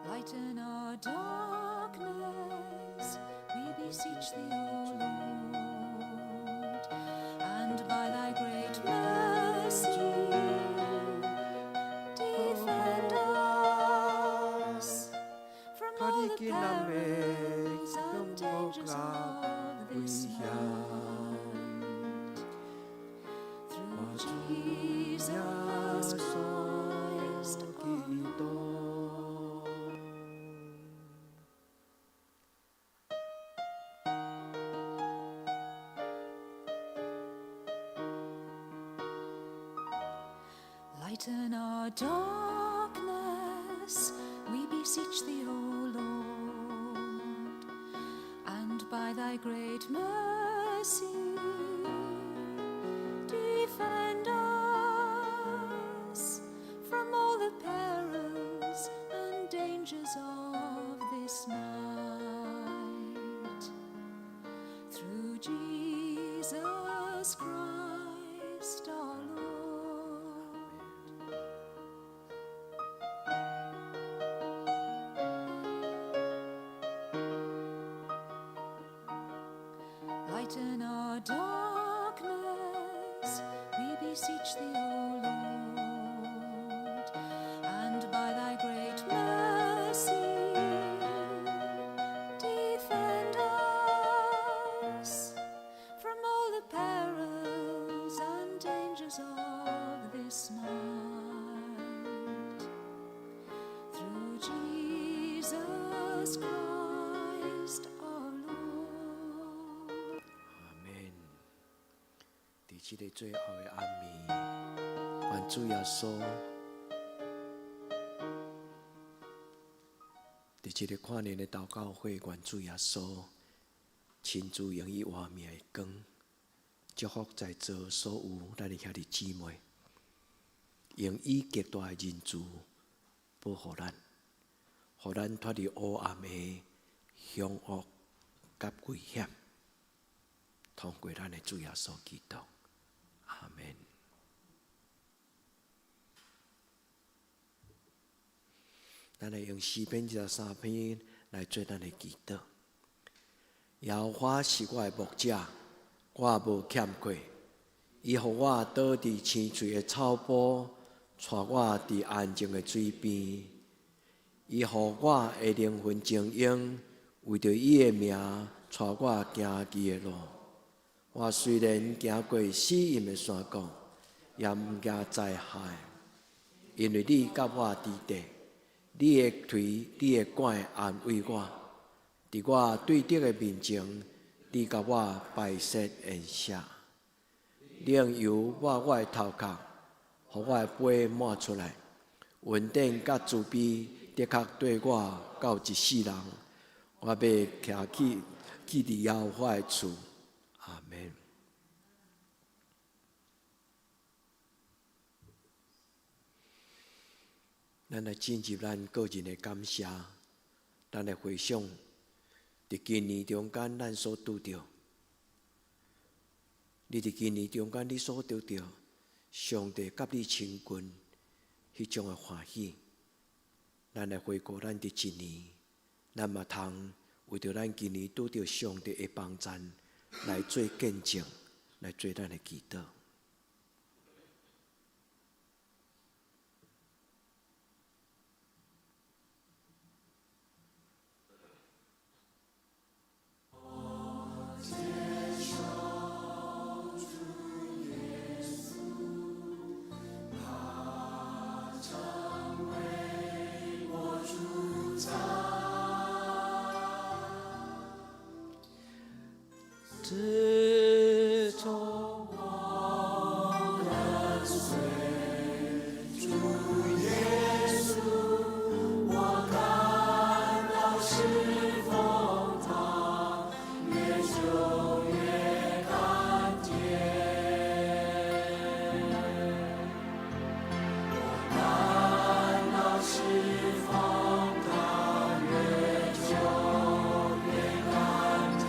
Lighten our darkness, we beseech thee, O Lord, and by thy great mercy, defend us from all the perils and dangers of this night. Through Jesus Christ our Lord. Lighten our darkness, we beseech thee, O Lord, and by thy great mercy, defend us from all the perils and dangers of this night. Through Jesus Christ our Lord. Lighten our darkness, we beseech thee, O Lord, and by thy great mercy, defend us from all the perils and dangers of this night. Through Jesus Christ our Lord. 在这个最后的暗暝，愿主耶稣在这个跨年的祷告会，愿主耶稣亲自用伊活命的光，祝福在座所有咱的兄弟姊妹，用伊极大的仁慈保护咱，互咱脱离黑暗的凶恶甲危险。通过咱的主耶稣基督，阿们。咱来用诗篇23篇来做咱的祈祷。耶和华是我的牧者，我无欠缺。伊予我倒伫青翠的草坡，带我伫安静的水边。伊予我的灵魂静养，为着伊的名带我行伊的路。我虽然行过死荫的山谷，也毋惊灾害，因为你甲我伫地，你的腿、你的管安慰我。伫我对敌的面前，你甲我摆设筵席，冷油我的头壳，互我的杯满出来。恩典甲慈悲的确对我到一世人，我要徛去伫耶和华的厝。阿门。咱来进入咱个人的感谢，咱来回想，伫今年中间咱所拄着，你伫今年中间你所得着，上帝甲你亲近，迄种的欢喜。咱来回顾咱伫一年，咱嘛通为着咱今年拄着上帝的帮助，来做见证，来做咱的祈祷。自从我跟随主耶稣，我感到是风堂，越久越甘甜。我感到是风堂，越久越甘甜。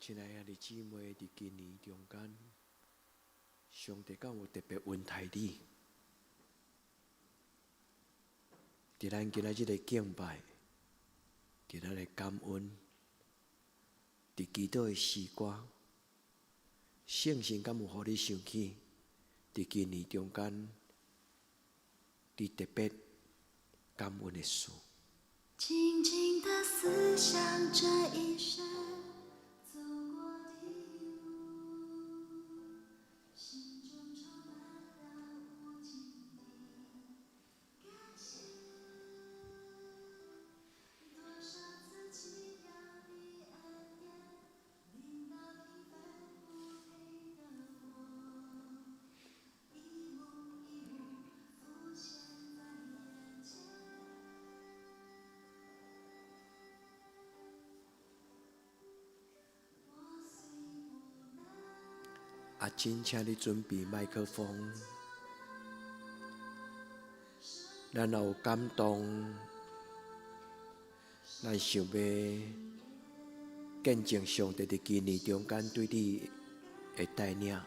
亲爱的姊妹，伫今年中间，上帝敢有特别恩待你？伫咱今仔日的敬拜，伫咱的感恩，伫祈祷的时光，圣神敢有互你想起？伫今年中间，你特别感恩的事。静静地思想这一生走过的路，心中充满了无尽的感谢。多少次奇妙的恩典，领到疲惫不配的我，一幕一幕浮现在眼前。真请你准备麦克风。咱若有感动，咱想要见证上帝伫今年中间对你的带领。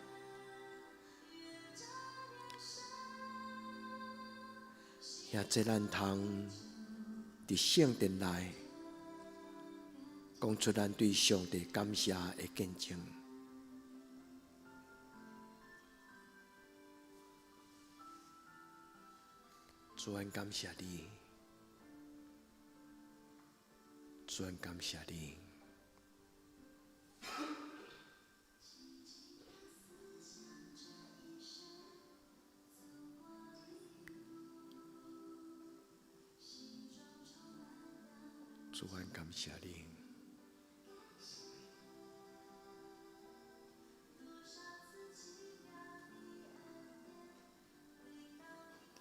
也这咱通伫圣殿内讲出咱对上帝感谢的见证。主恩感谢你，主恩感谢你。主恩感谢你。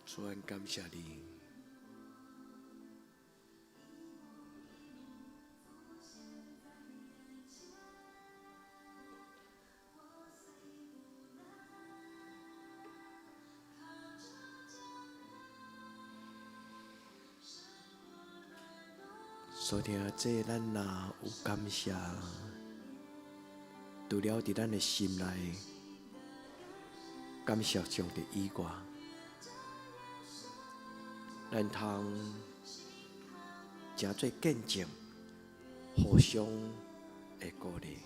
主恩感谢你。所以这咱若有感谢，除了伫咱的心内感谢上帝以外，咱通诚做见证，互相的鼓励。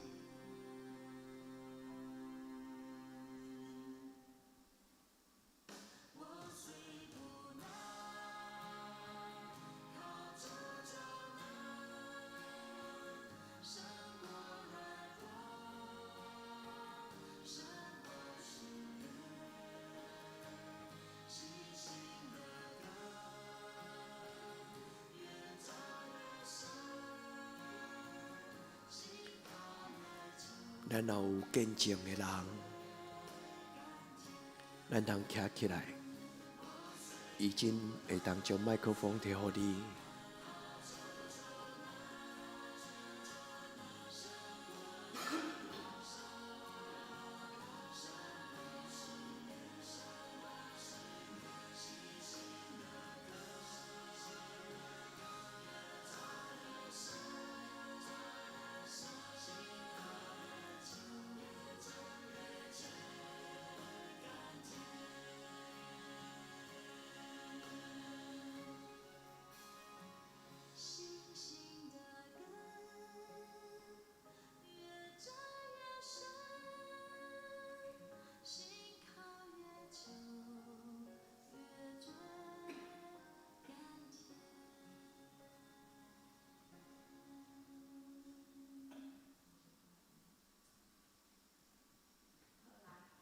咱若有见证的人，咱通徛起来，已经会当将麦克风摕互你。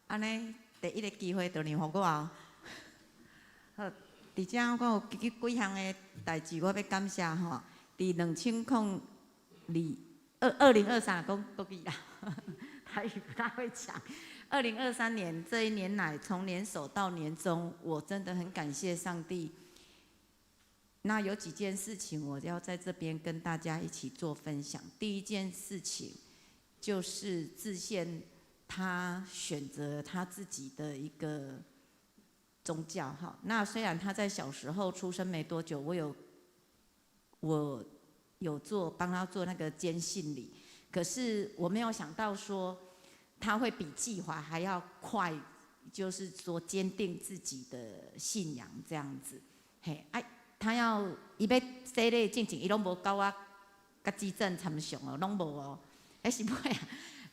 安尼第一个机会就让互我哦。好，伫遮我有几项的代志，我要感谢吼。伫2023讲国语啦，台语不大会讲。2023年这一年来，从年首到年终，我真的很感谢上帝。那有几件事情，我要在这边跟大家一起做分享。第一件事情就是志宪。他选择他自己的一个宗教哈。那虽然他在小时候出生没多久，我有帮他做那个坚信礼，可是我没有想到说他会比计划还要快就是说坚定自己的信仰这样子。嘿，他要伊要洗礼进前，伊拢无教我甲基正参详哦，拢无哦。是不会啊，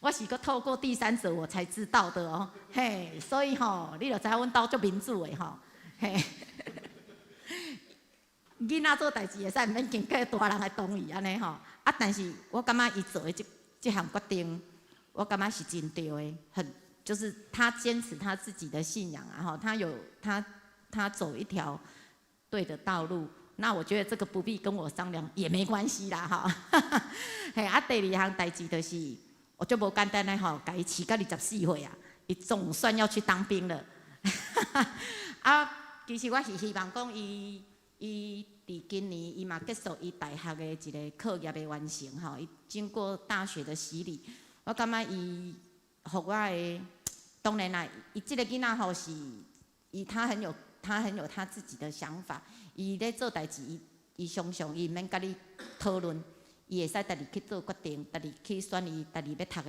我是个透过第三者我才知道的哦。嘿，所以吼，你就知影阮兜足民主的吼。嘿，囡仔做代志会使，毋免经过大人的同意安尼吼。但是我感觉伊做的这项决定，我感觉是真对的，就是他坚持他自己的信仰啊，哈，他走一条对的道路，那我觉得这个不必跟我商量也没关系啦，哈。嘿，第二项代志就是，我就无简单的吼，甲伊饲到24岁啊，伊总算要去当兵了。其实我是希望讲伊伫今年伊嘛结束伊大学的一个课业的完成吼，伊经过大学的洗礼，我感觉伊。互我的，当然啦，伊即个囡仔吼是，他很有他自己的想法，伊咧做代志，伊常常伊毋免甲你讨论，伊会使家己去做决定，家己去选伊家己要读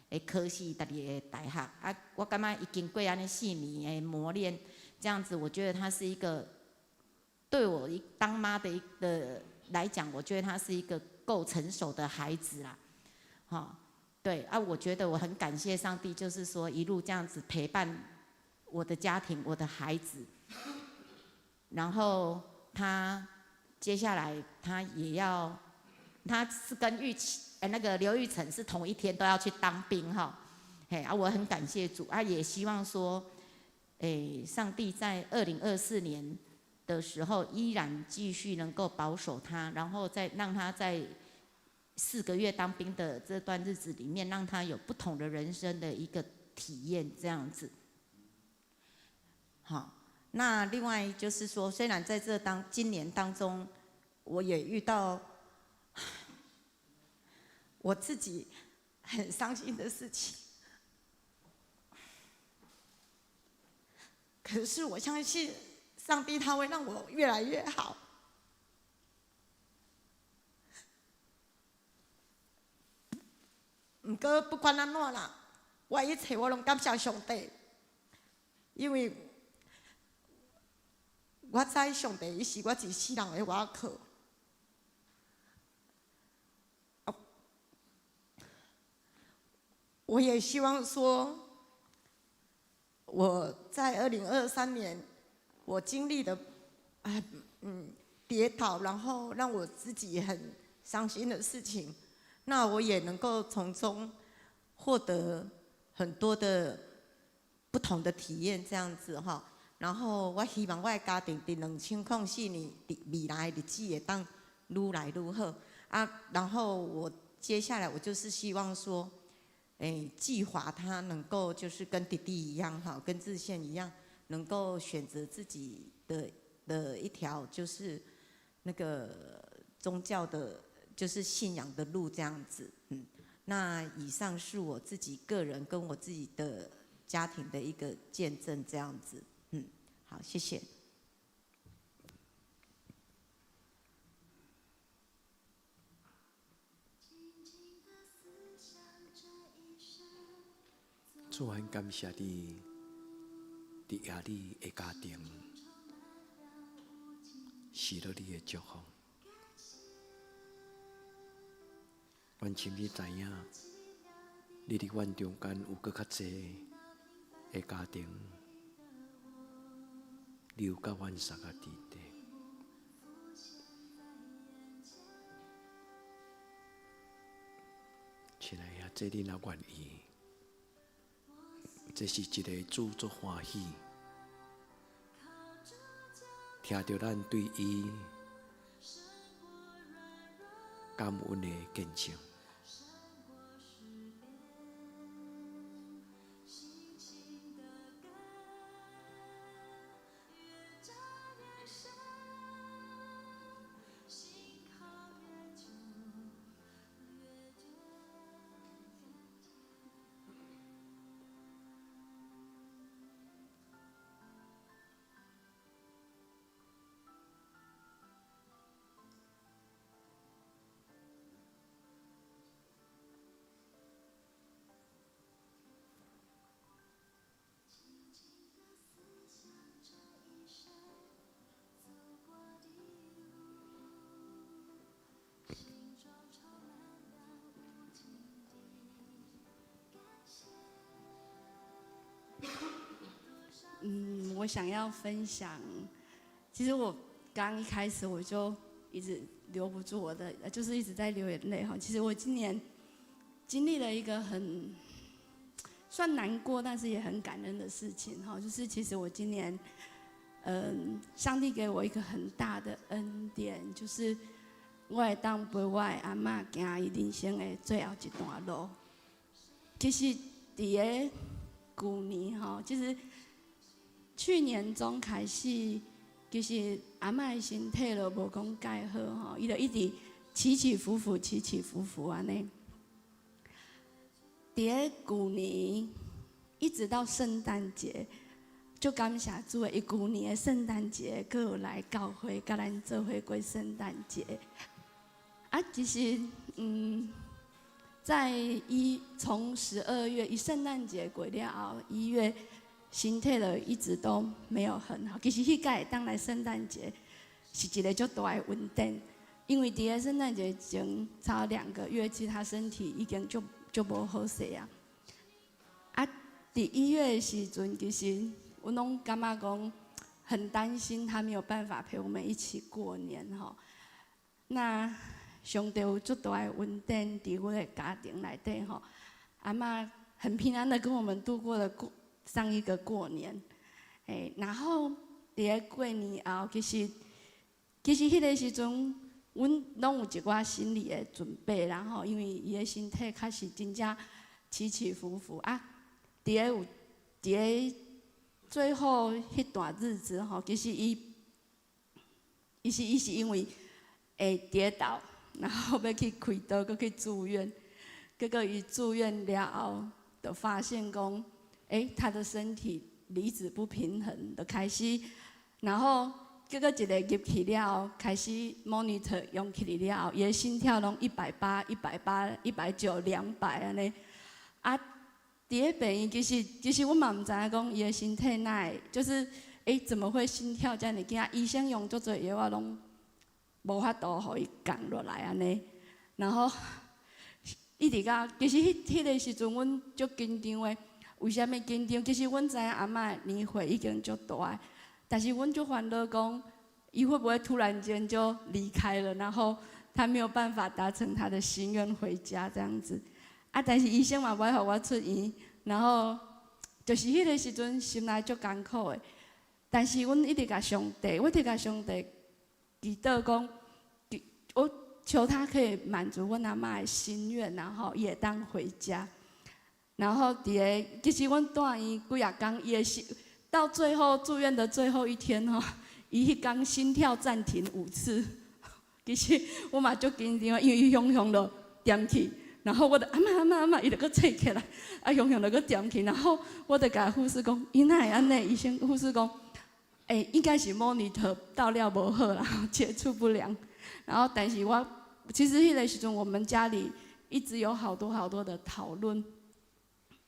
的科系，家己的大学。我感觉伊经过安尼4年的磨练，这样子，我觉得他是一个，对我当妈的来讲，我觉得他是一个够成熟的孩子啦，吼。对我觉得我很感谢上帝，就是说一路这样子陪伴我的家庭、我的孩子，然后他接下来他也要，他是跟那个刘玉成是同一天都要去当兵哈，我很感谢主也希望说，上帝在2024年的时候依然继续能够保守他，然后再让他在4个月当兵的这段日子里面，让他有不同的人生的一个体验，这样子。好，那另外就是说，虽然在今年当中，我也遇到我自己很伤心的事情，可是我相信上帝他会让我越来越好。毋过不管安怎啦，我一切我拢感谢上帝，因为我知上帝伊是我一世人的外靠。我也希望说，我在2023年我经历的跌倒，然后让我自己很伤心的事情。那我也能够从中获得很多的不同的体验，这样子哈。然后我希望我的家庭在2004年未来的日子会当愈来愈好然后我接下来我就是希望说，季华他能够就是跟弟弟一样哈，跟志宪一样，能够选择自己的一条就是那个宗教的。就是信仰的路这样子，那以上是我自己个人跟我自己的家庭的一个见证，这样子，好，谢谢。主很感谢你，伫亚里的家庭，是了你的祝福。阮心里知影，你伫阮中间有搁较济的家庭，留甲阮三个弟弟。亲爱的，这你若愿意，这是一个主作欢喜，听到咱对伊感恩的见证。我想要分享，其实我刚一开始我就一直留不住我的，就是一直在流眼泪哈。其实我今年经历了一个很算难过，但是也很感恩的事情哈，就是其实我今年，上帝给我一个很大的恩典，就是我会当陪我的阿嬷行伊人生的最后一段路。其实伫个去年哈，其实去年中开始，其实阿嬷的身体就无讲介好吼，伊就一直起起伏伏、起起伏伏安尼。伫个去年一直到圣诞节，就感谢主的，伊去年的圣诞节，佮有来教会，甲咱做伙过圣诞节。啊，其实从12月伊圣诞节过了后，1月身体就一直都没有很好。其实迄届当来圣诞节是一个足大的稳定，因为伫个圣诞节前差2个月，其实他身体已经就无好势啊。啊，伫1月的时阵，其实我拢感觉讲很担心他没有办法陪我们一起过年吼。那上帝有足大的稳定伫我的家庭内底吼，阿嬷很平安的跟我们度过了上一个过年，然后伫个过年后，其实迄个时阵，阮拢有一寡心理的准备，然后因为伊的身体开始真正起起伏伏啊，伫个最后迄段日子吼，其实伊是因为会跌倒，然后要去开刀，搁去住院，结果伊住院了后，就发现讲，他的身体离子不平衡，就开始，然后结果一个入去了后，开始 monitor 用起了后，伊的心跳拢180、180、190、200安尼。啊，伫个病院其实我嘛唔知影讲伊的身体哪会，就是怎么会心跳这样子惊？医生用足多药啊，拢无法度互伊降落来安尼。然后一直到其实迄个时阵，阮足紧张的。为虾米紧张？其实阮知影阿嬷的年岁已经足大的，但是阮就烦恼讲，伊会不会突然间就离开了，然后他没有办法达成他的心愿回家这样子。啊，但是医生嘛不爱互我出院，然后就是迄个时阵心内足艰苦的。但是阮一直甲上帝，我一直甲上帝祈祷讲，我求他可以满足阮阿嬷的心愿，然后也当回家。然后其实阮住院几啊天，伊的到最后住院的最后一天吼，伊迄天心跳暂停5次。其实我嘛足紧张，因为伊雄雄就点去，然后我就阿嬷，伊就搁坐起来，啊雄雄就搁点去，然后我就甲护士讲，伊哪会安尼？医生护士讲，应该是 monitor 到了无好啦，接触不良。然后但是其实迄个时阵，我们家里一直有好多的讨论。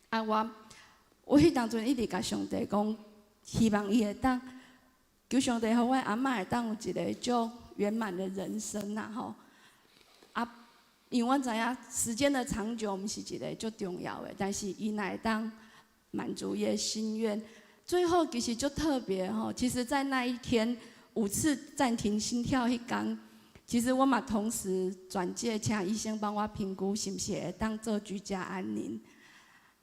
啊，我迄当阵一直甲上帝讲，希望伊会当求上帝，互我阿嬷会当有一个足圆满的人生呐吼。啊，因为我知影时间的长久毋是一个足重要的，但是伊乃会当满足伊的心愿。最后其实就特别吼，其实在那一天5次暂停心跳迄天，其实我嘛同时转介请医生帮我评估是毋是会当做居家安宁。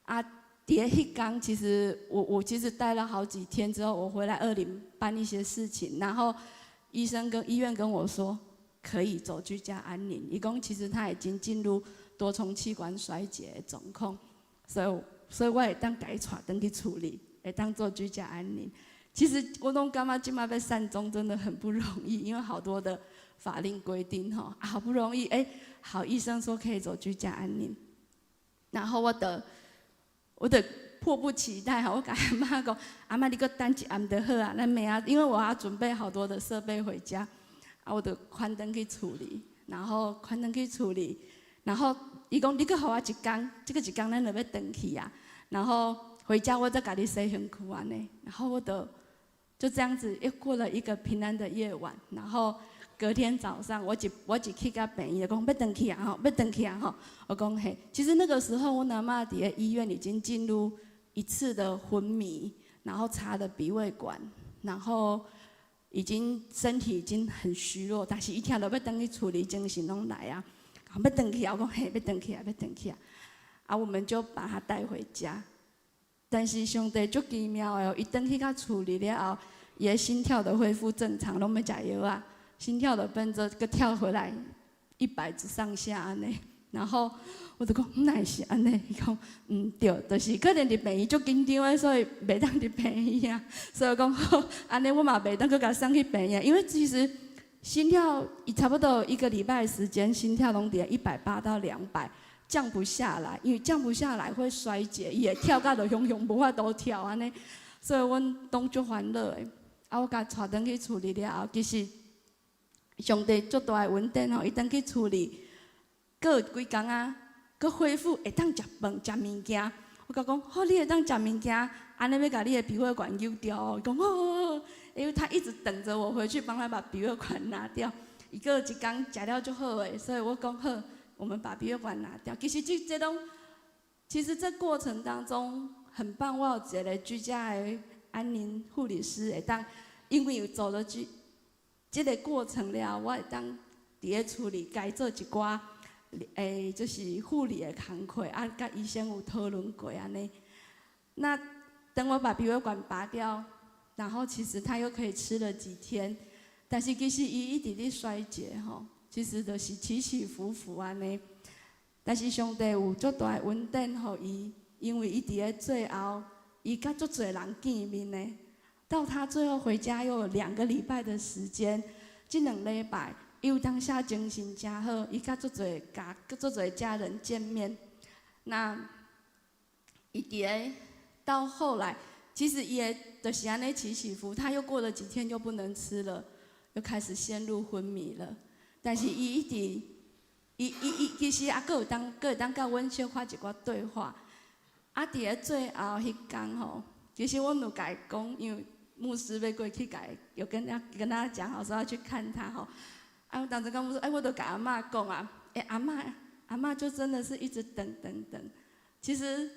啊，伫个迄天，其实我其实待了好几天之后，我回来20办一些事情，然后医院跟我说可以走居家安宁，伊讲其实他已经进入多重器官衰竭的状况，所以我会当家带回去处理，会当做居家安宁。其实我拢感觉今麦要善终真的很不容易，因为好多的法令规定吼，好不容易好医生说可以走居家安宁，然后我的迫不及待哈，我跟阿嬷讲，阿嬷你搁等一暗就好啊，咱明仔，因为我要准备好多的设备回家，啊，我就关灯去处理，然后伊讲你搁互我一天，这个一天咱就要回去啊，然后回家我再甲你洗身躯安尼，然后我就这样子又过了一个平安的夜晚，然后隔天早上我一去到病院，讲要回去啊吼，要回去啊吼。我讲嘿，其实那个时候我阿嬷伫个医院已经进入1次的昏迷，然后插了鼻胃管，然后身体已经很虚弱，但是一听到要回去处理，精神拢来啊，要回去啊，我讲嘿，要回去啊，要回去啊，啊，我们就把他带回家。但是上帝足奇妙的哦，伊回去甲处理了后，伊的心跳的恢复正常，拢要食药啊，心跳的跟着个跳回来100上下安尼。然后我就讲，哪是安尼？伊讲，对，就是可能伫病院足紧张的，所以袂当伫病院啊。所以我讲好，安尼我嘛袂当搁甲送去病院，因为其实心跳差不多1个礼拜的时间，心跳拢伫180到200，降不下来，因为降不下来会衰竭，伊会跳到就雄雄无法度跳安尼。所以阮拢足烦恼的。啊，我甲带转去处理了后，其实上帝足大的稳定吼，伊转去处理。过几工啊，搁恢复会当食饭、食物件。我甲讲，好，你会当食物件，安尼要甲你的鼻胃管揪掉哦。伊讲好，因为他一直等着我回去帮他把鼻胃管拿掉。伊过一工食了就好诶，所以我讲好，我们把鼻胃管拿掉。其实这过程当中很棒，我有一个居家的安宁护理师会当，因为有做了这个过程了，我会当伫咧处理该做一寡。就是护理的工课，啊，甲医生有讨论过安尼。那等我把鼻胃管拔掉，然后其实他又可以吃了几天，但是其实伊一直咧衰竭吼，其实就是起起伏伏安尼。但是上帝有足大的稳定互伊，因为伊伫咧最后，伊甲足侪人见面呢。到他最后回家又有2个礼拜的时间，这2礼拜。伊有当下精神真好，伊甲足侪家人见面。那伊伫个到后来，其实伊个就是安尼起起伏，他又过了几天就不能吃了，又开始陷入昏迷了。但是伊一直，伊其实还佫有当甲阮小可一寡对话。啊，伫个最后迄天吼，其实阮有甲伊讲，因为牧师要过去甲伊，有跟他讲好说要去看他吼。啊，我当时跟我说，我都跟阿嬷讲啊，阿嬷就真的是一直等。其实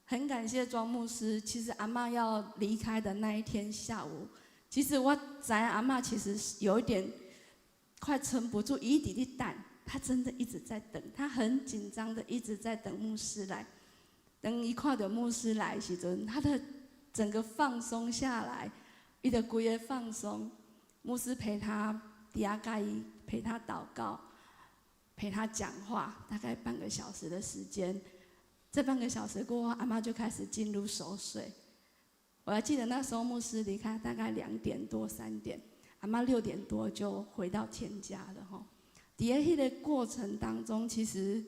很感谢庄牧师，其实阿嬷要离开的那一天下午，其实我知阿嬷其实有一点快撑不住，一直在等，她真的一直在等，她很紧张的一直在等牧师来。等伊看到牧师来的时阵，她的整个放松下来，伊的规个放松，牧师陪她。底下陪他祷告，陪他讲话，大概半个小时的时间。这半个小时过后，阿嬷就开始进入熟睡。我还记得那时候牧师离开大概2点多3点，阿嬷6点多就回到天家了吼。伫个迄个过程当中，其实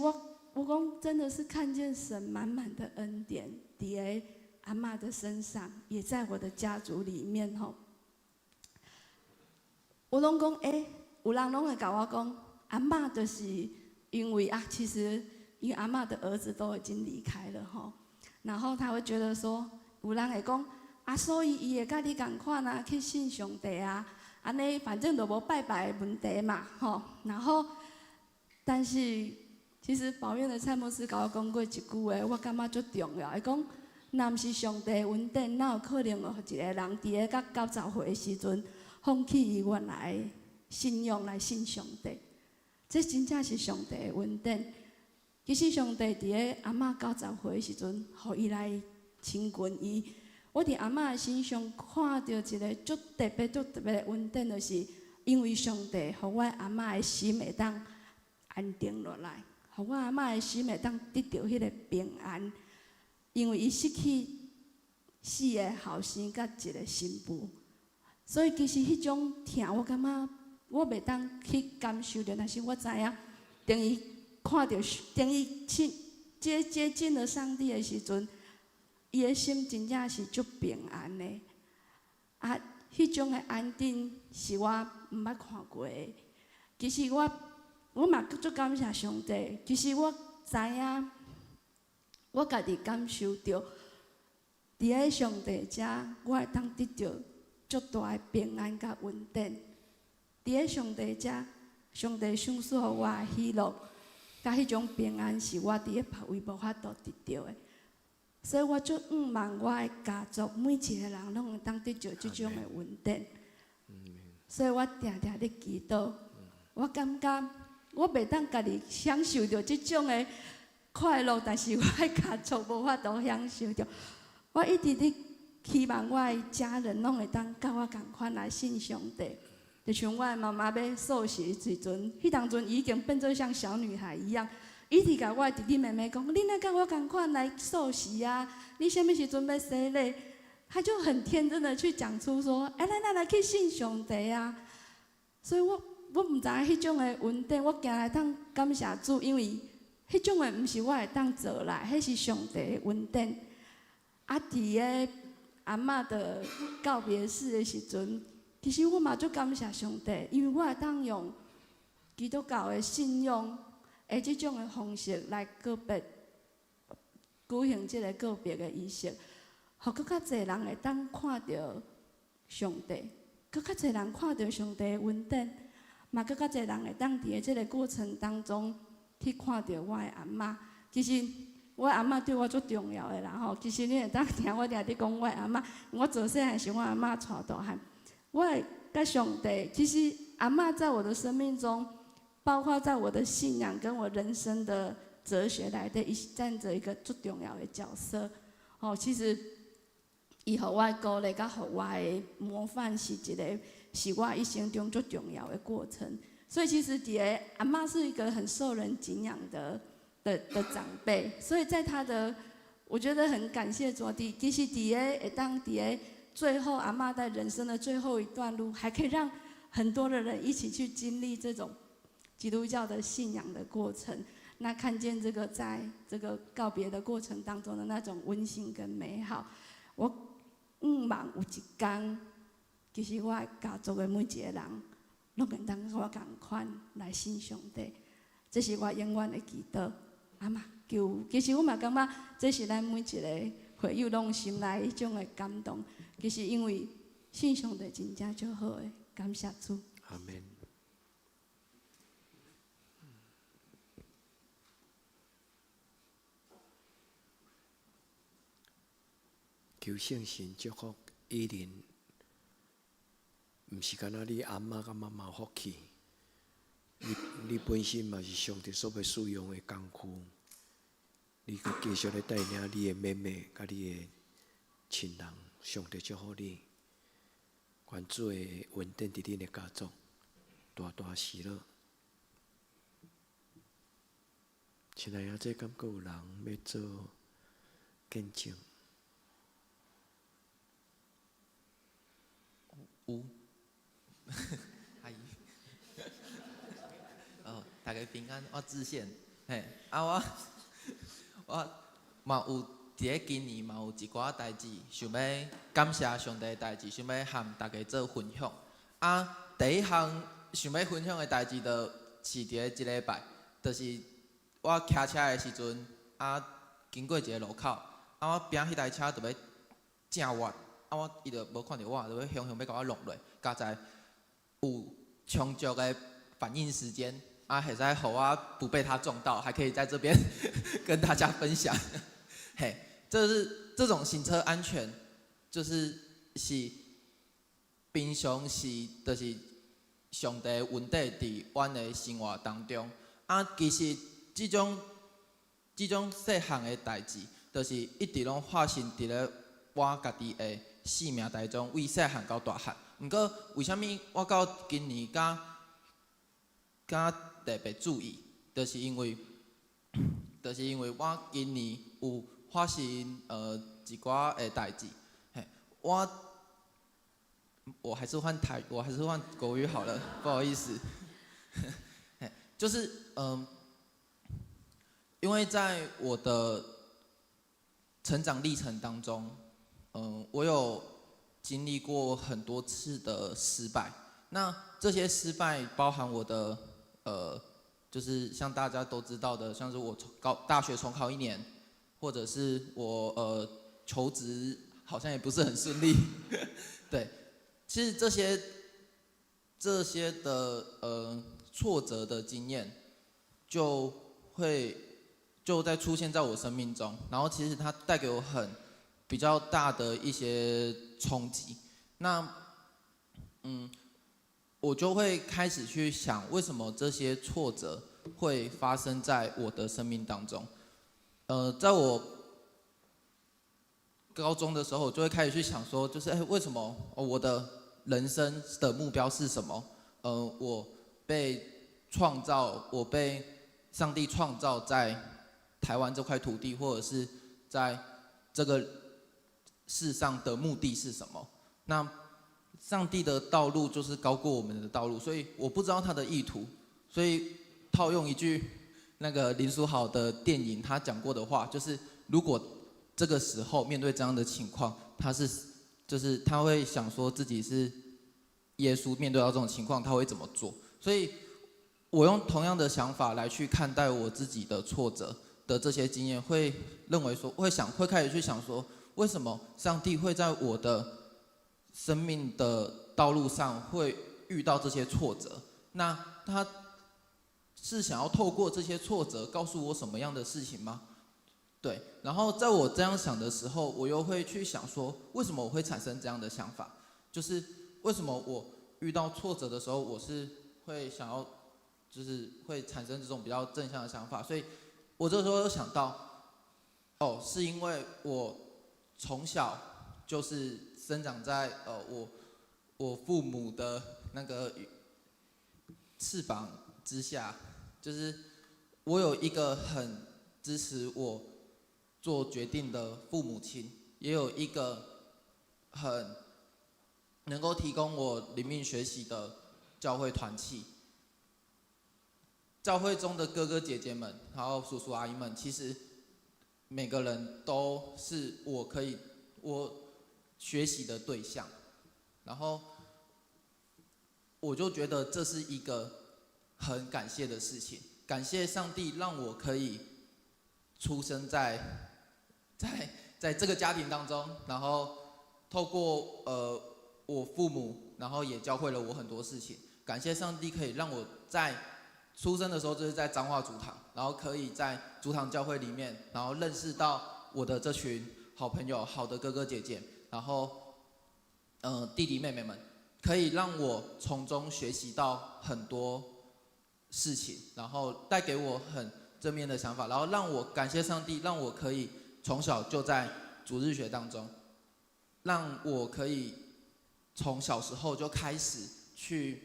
我讲真的是看见神满满的恩典，伫个阿嬷的身上，也在我的家族里面吼。我拢讲，有人拢会甲我讲，阿嬷就是因为啊，其实因为阿嬷的儿子都已经离开了吼，然后他会觉得说，有人会讲，啊，所以伊会甲你共款啊，去信上帝啊，安尼反正就无拜拜的问题嘛吼。然后，但是其实宝院的蔡牧师甲我讲过一句话，我感觉足重要。伊讲，若毋是上帝稳定，哪有可能有一个人伫个到90岁的时阵？放弃伊原来的信仰来信上帝，这真正是上帝的稳定。其实上帝伫个阿嬷90岁的时阵，互伊来亲近伊。我伫阿嬷的身上看到一个足特别的稳定，就是因为上帝互我阿嬷的心会当安定落来，互我阿嬷的心会当得到迄个平安。因为伊失去4个后生甲1个新妇。所以其实迄种疼，我感觉我袂当去感受着，但是我知影，等伊看到，等伊接近了上帝的时阵，伊的心真正是足平安的。啊，迄种的安定是我毋捌看过的。其实我嘛足感谢上帝。其实我知影，我家己感受到，伫个上帝遮，我会当得到。足大的平安甲稳定，伫个上帝遮，上帝赏赐互我的喜乐，甲迄种平安是我伫个别位无法度得到的。所以我就望我的家族每一个人拢会当得到这种的稳定。所以我定定咧祈祷，我感觉我袂当家己享受到这种的快乐，但是我的家族无法度享受到。我一直咧希望我的家人拢会当甲我共款来信上帝。就像我的妈妈要受洗的时阵，迄当阵已经变做像小女孩一样。伊直甲我的弟弟妹妹讲：“你若甲我共款来受洗啊？你什么时阵要洗礼？”他就很天真的去讲出说：“哎，咱来去信上帝啊！”所以我唔知迄种的稳定，我行来当感谢主，因为迄种的唔是我会当做来，迄是上帝的稳定。啊，伫个阿嬷的告别式的时阵，其实我嘛足感谢上帝，因为我会当用基督教的信仰。即种的方式来告别，举行即个告别的仪式，互更较侪人会当看到上帝，更较侪人看到上帝的稳定，嘛更较侪人会当伫即个过程当中去看到我的阿嬷。其实我的阿嬷对我足重要的啦吼。其实你会当听我定伫讲我的阿嬷，我自细汉是我阿嬷带大汉。我会甲上帝，其实阿嬷在我的生命中。包括在我的信仰跟我人生的哲学内底，伊是占着一个最重要的角色。其实伊互我的鼓励，甲互我的模范，是我一生中最重要的过程。所以其实阿嬷是一个很受人敬仰的长辈，所以在她的，我觉得很感谢主。其实会当最后阿嬷在人生的最后一段路，还可以让很多的人一起去经历这种。基督教的信仰的过程，那看见这个在这个告别的过程当中的那种温馨跟美好，我望有一天，其实我家族的每一个人，拢会当跟我共款来信上帝，这是我永远的祈祷。啊嘛，其实我嘛感觉，这是咱每一个会友拢心内迄种的感动。其实因为信上帝真正就好的，感谢主。阿门。求圣神祝福伊人，毋是干那你阿嬷甲妈妈福气，你本身嘛是上帝所要使用的工具，你阁继续咧带领你的妹妹甲你的亲人，上帝祝福你，愿主会稳定伫恁的家族，大大喜乐。亲爱的，这敢阁有人要做见证？有，大家平安，我致宪，我嘛有伫个今年嘛有一寡代志，想要感谢上帝的代志，想要和大家做分享。第一项想要分享的代志，就是伫个一礼拜，就是我骑车的时阵，经过一个路口，我边迄台车就要正弯。伊就无看到我，就要向要甲我弄落，加在有充足的反应时间，会使互我不被他撞到，还可以在这边跟大家分享。嘿，这种行车安全，是平常就是上帝稳定伫阮的生活当中。其实这种细项的代志，就是一直拢发生伫咧我家己的生命当中，为细汉到大汉。毋过，为虾米我到今年敢特别注意，就是因为我今年有发生一寡的代志。我还是换国语好了，不好意思。就是因为在我的成长历程当中，我有经历过很多次的失败。那这些失败包含我的就是像大家都知道的，像是我大学重考1年，或者是我求职好像也不是很顺利。对，其实这些的挫折的经验，就就在出现在我生命中，然后其实它带给我比较大的一些冲击。那我就会开始去想，为什么这些挫折会发生在我的生命当中？在我高中的时候，我就会开始去想说，就是为什么我的人生的目标是什么？我被创造，我被上帝创造在台湾这块土地，或者是在这个世上的目的是什么？那上帝的道路就是高过我们的道路，所以我不知道他的意图。所以套用一句那个林书豪的电影他讲过的话，就是如果这个时候面对这样的情况，就是他会想说自己是耶稣，面对到这种情况他会怎么做？所以我用同样的想法来去看待我自己的挫折的这些经验，会认为说，会开始去想说，为什么上帝会在我的生命的道路上会遇到这些挫折？那他是想要透过这些挫折告诉我什么样的事情吗？对，然后在我这样想的时候，我又会去想说，为什么我会产生这样的想法？就是为什么我遇到挫折的时候，我是会想要，就是会产生这种比较正向的想法。所以我这时候又想到，是因为我从小就是生长在我父母的那个翅膀之下，就是我有一个很支持我做决定的父母亲，也有一个很能够提供我灵命学习的教会团契。教会中的哥哥姐姐们，还有叔叔阿姨们，其实每个人都是我学习的对象。然后我就觉得这是一个很感谢的事情，感谢上帝让我可以出生在这个家庭当中，然后透过我父母，然后也教会了我很多事情。感谢上帝可以让我在出生的时候就是在彰化主堂，然后可以在主堂教会里面，然后认识到我的这群好朋友、好的哥哥姐姐，然后弟弟妹妹们，可以让我从中学习到很多事情，然后带给我很正面的想法，然后让我感谢上帝，让我可以从小就在主日学当中，让我可以从小时候就开始去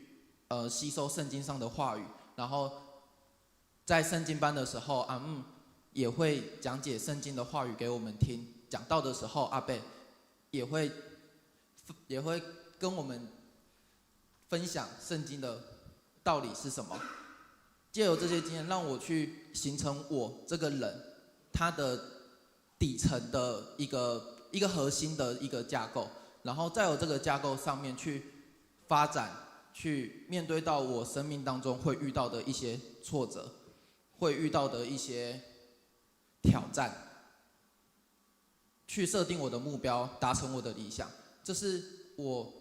吸收圣经上的话语，然后在圣经班的时候，阿姆也会讲解圣经的话语给我们听。讲道的时候，阿贝也会跟我们分享圣经的道理是什么。藉由这些经验，让我去形成我这个人他的底层的一个核心的一个架构，然后再由这个架构上面去发展，去面对到我生命当中会遇到的一些挫折，会遇到的一些挑战，去设定我的目标，达成我的理想。这是我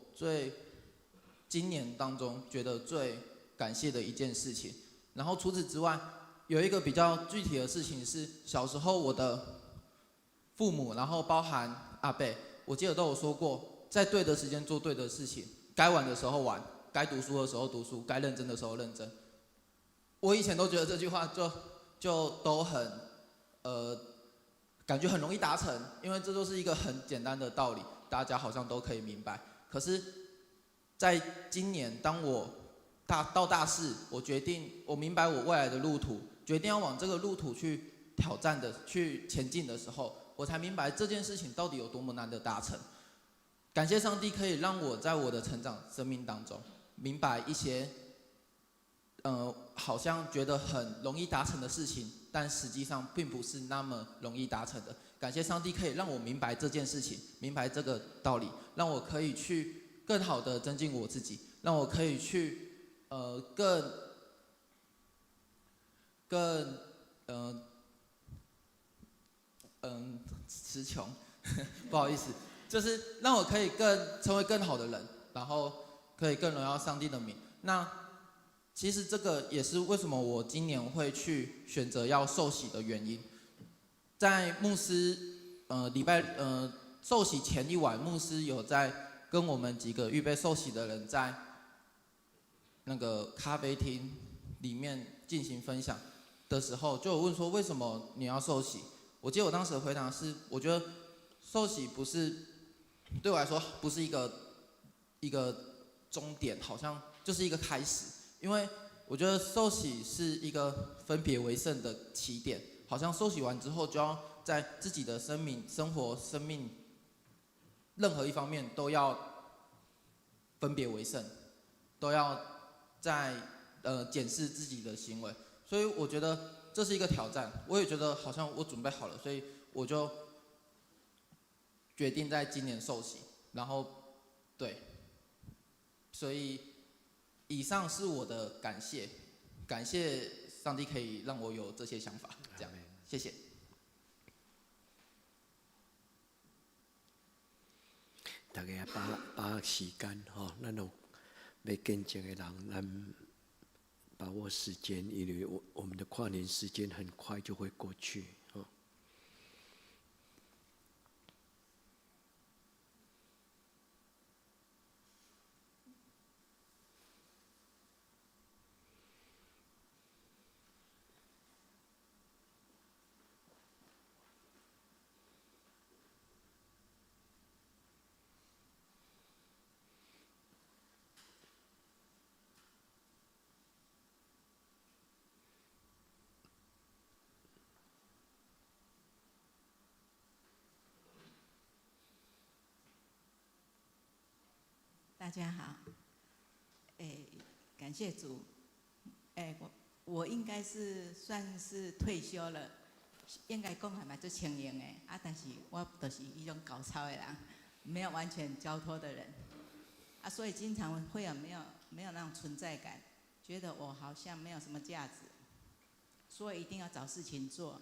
今年当中觉得最感谢的一件事情。然后除此之外，有一个比较具体的事情是，小时候我的父母，然后包含阿伯，我记得都有说过，在对的时间做对的事情，该玩的时候玩，该读书的时候读书，该认真的时候认真。我以前都觉得这句话就都很感觉很容易达成，因为这就是一个很简单的道理，大家好像都可以明白。可是，在今年当我到大四，我明白我未来的路途，决定要往这个路途去挑战去前进的时候，我才明白这件事情到底有多么难得达成。感谢上帝可以让我在我的成长生命当中，明白一些好像觉得很容易达成的事情，但实际上并不是那么容易达成的。感谢上帝可以让我明白这件事情，明白这个道理，让我可以去更好的增进我自己，让我可以去词穷，不好意思，就是让我可以成为更好的人，然后可以更荣耀上帝的名。那其实这个也是为什么我今年会去选择要受洗的原因，在牧师受洗前一晚，牧师有在跟我们几个预备受洗的人在那个咖啡厅里面进行分享的时候，就有问说为什么你要受洗？我记得我当时的回答是，我觉得受洗不是对我来说不是一个终点，好像就是一个开始，因为我觉得受洗是一个分别为圣的起点，好像受洗完之后就要在自己的生命、生活、生命任何一方面都要分别为圣，都要在检视自己的行为，所以我觉得这是一个挑战。我也觉得好像我准备好了，所以我就决定在今年受洗，然后对，所以以上是我的感谢，感谢上帝可以让我有这些想法，这样，谢谢。大家把时间吼，咱有要见证的人，咱把握时间，因为我们的跨年时间很快就会过去。大家好，感谢主，我应该是算是退休了，应该讲还蛮做青年的，但是我就是一种搞操的人，没有完全交托的人，所以经常会有没有那种存在感，觉得我好像没有什么价值，所以一定要找事情做。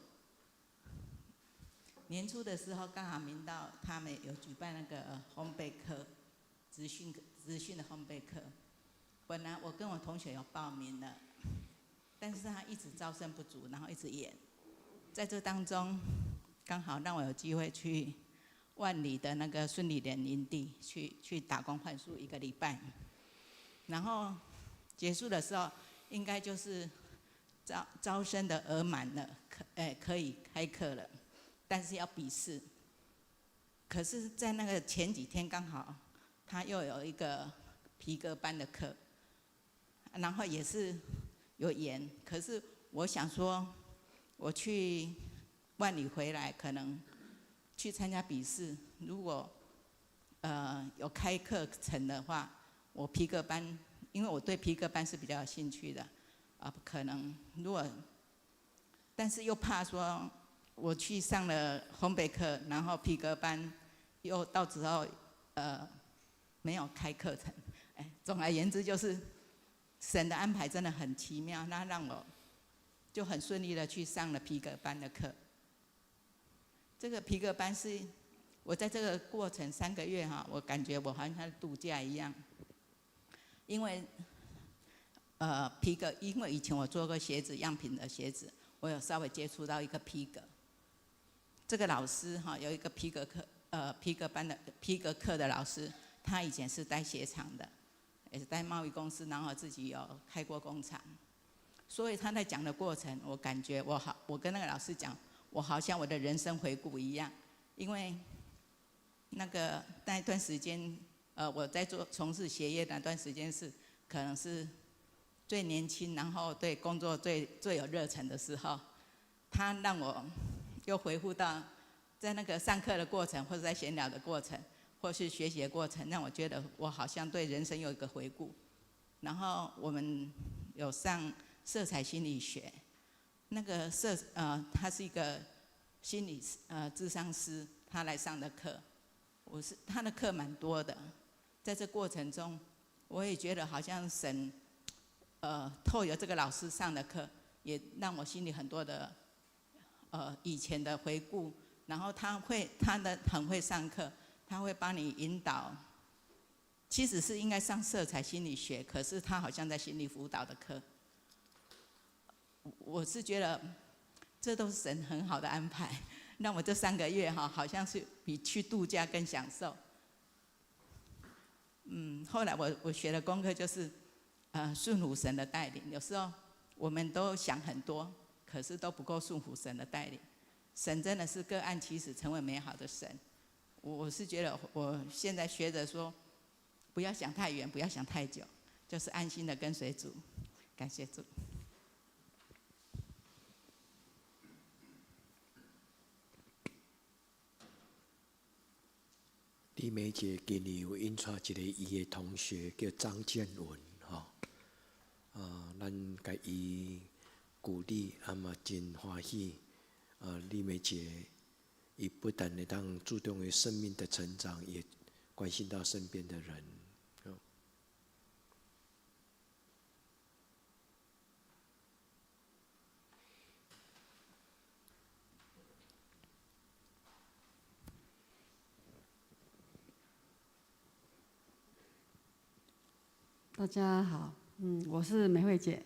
年初的时候，刚好明道他们有举办那个烘焙课。资讯的烘焙课，本来我跟我同学有报名了，但是他一直招生不足，然后一直延。在这当中，刚好让我有机会去万里的那个顺利莲营地去打工换宿1个礼拜，然后结束的时候，应该就是招生的额满了，可以开课了，但是要笔试。可是，在那个前几天刚好。他又有一个皮革班的课，然后也是有延。可是我想说，我去万里回来，可能去参加笔试，如果有开课程的话，我皮革班，因为我对皮革班是比较有兴趣的，可能如果，但是又怕说我去上了烘焙课，然后皮革班又到时候没有开课程，总而言之就是神的安排真的很奇妙，那让我就很顺利的去上了皮革班的课。这个皮革班是我在这个过程3个月哈，我感觉我好像度假一样，因为皮革，因为以前我做过鞋子样品的鞋子，我有稍微接触到一个皮革。这个老师哈有一个皮革课，皮革班的皮革课的老师。他以前是带鞋厂的，也是带贸易公司，然后自己有开过工厂，所以他在讲的过程，我感觉我跟那个老师讲，我好像我的人生回顾一样，因为那一段时间，我在从事鞋业那段时间可能是最年轻，然后对工作最有热忱的时候，他让我又回复到在那个上课的过程，或者在闲聊的过程。或是学习的过程，让我觉得我好像对人生有一个回顾。然后我们有上色彩心理学，那个他是一个心理諮商师，他来上的课，他的课蛮多的。在这过程中，我也觉得好像神透过这个老师上的课，也让我心里很多的以前的回顾。然后他很会上课。他会帮你引导，其实是应该上色彩心理学，可是他好像在心理辅导的课。我是觉得这都是神很好的安排，让我这3个月哈，好像是比去度假更享受。后来我学的功课就是，顺服神的带领。有时候我们都想很多，可是都不够顺服神的带领。神真的是各按其时成为美好的神。我是觉得我现在学着说，不要想太远，不要想太久，就是安心的跟随主。感谢主。李美姐今年有引出一个伊的同学叫张建文，咱甲伊鼓励，嘛真欢喜。李美姐，伊不但会当注重于生命的成长，也关心到身边的人。大家好，我是美惠姐。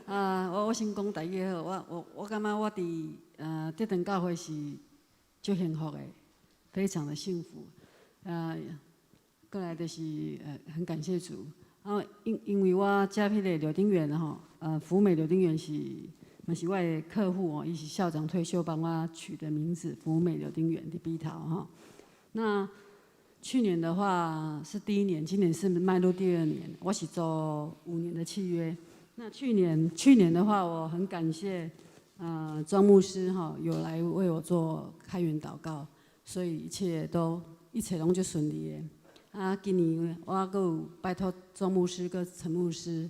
我先讲大家好，我感觉我伫这堂教会是足幸福的，非常的幸福。过来就是很感谢主。因为我加迄个柳丁园福美柳丁园嘛是我的客户伊是校长退休帮我取的名字，福美柳丁园的笔头那去年的话是第1年，今年是迈入第2年。我是做5年的契约。那去年的话，我很感谢庄牧师有来为我做开源祷告，所以一切拢就顺利的。今年我还有拜托庄牧师跟陈牧师，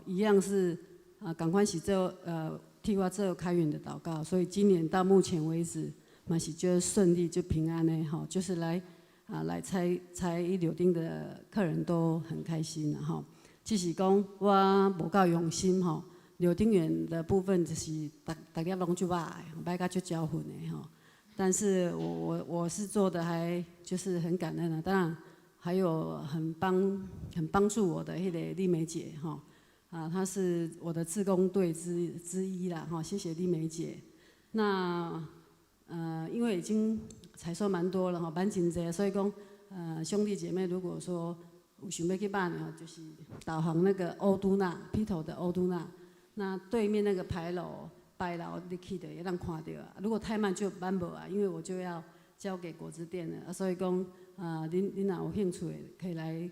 一样是赶快是替我做开源的祷告，所以今年到目前为止嘛是就顺利就平安的就是来采柳丁的客人都很开心只是讲我无够用心柳丁园的部分就是大家拢就歹甲就交混的但是我是做的还就是很感恩当然还有很帮助我的迄个丽美姐她是我的志工队之一啦谢谢丽美姐。那因为已经采收蛮多了蛮真济，所以讲兄弟姐妹如果说有想要去办的就是导航那个欧都纳披头的欧都纳，那对面那个牌楼白楼你去的也让看到如果太慢就办不因为我就要交给果汁店了所以讲您若有兴趣的可以来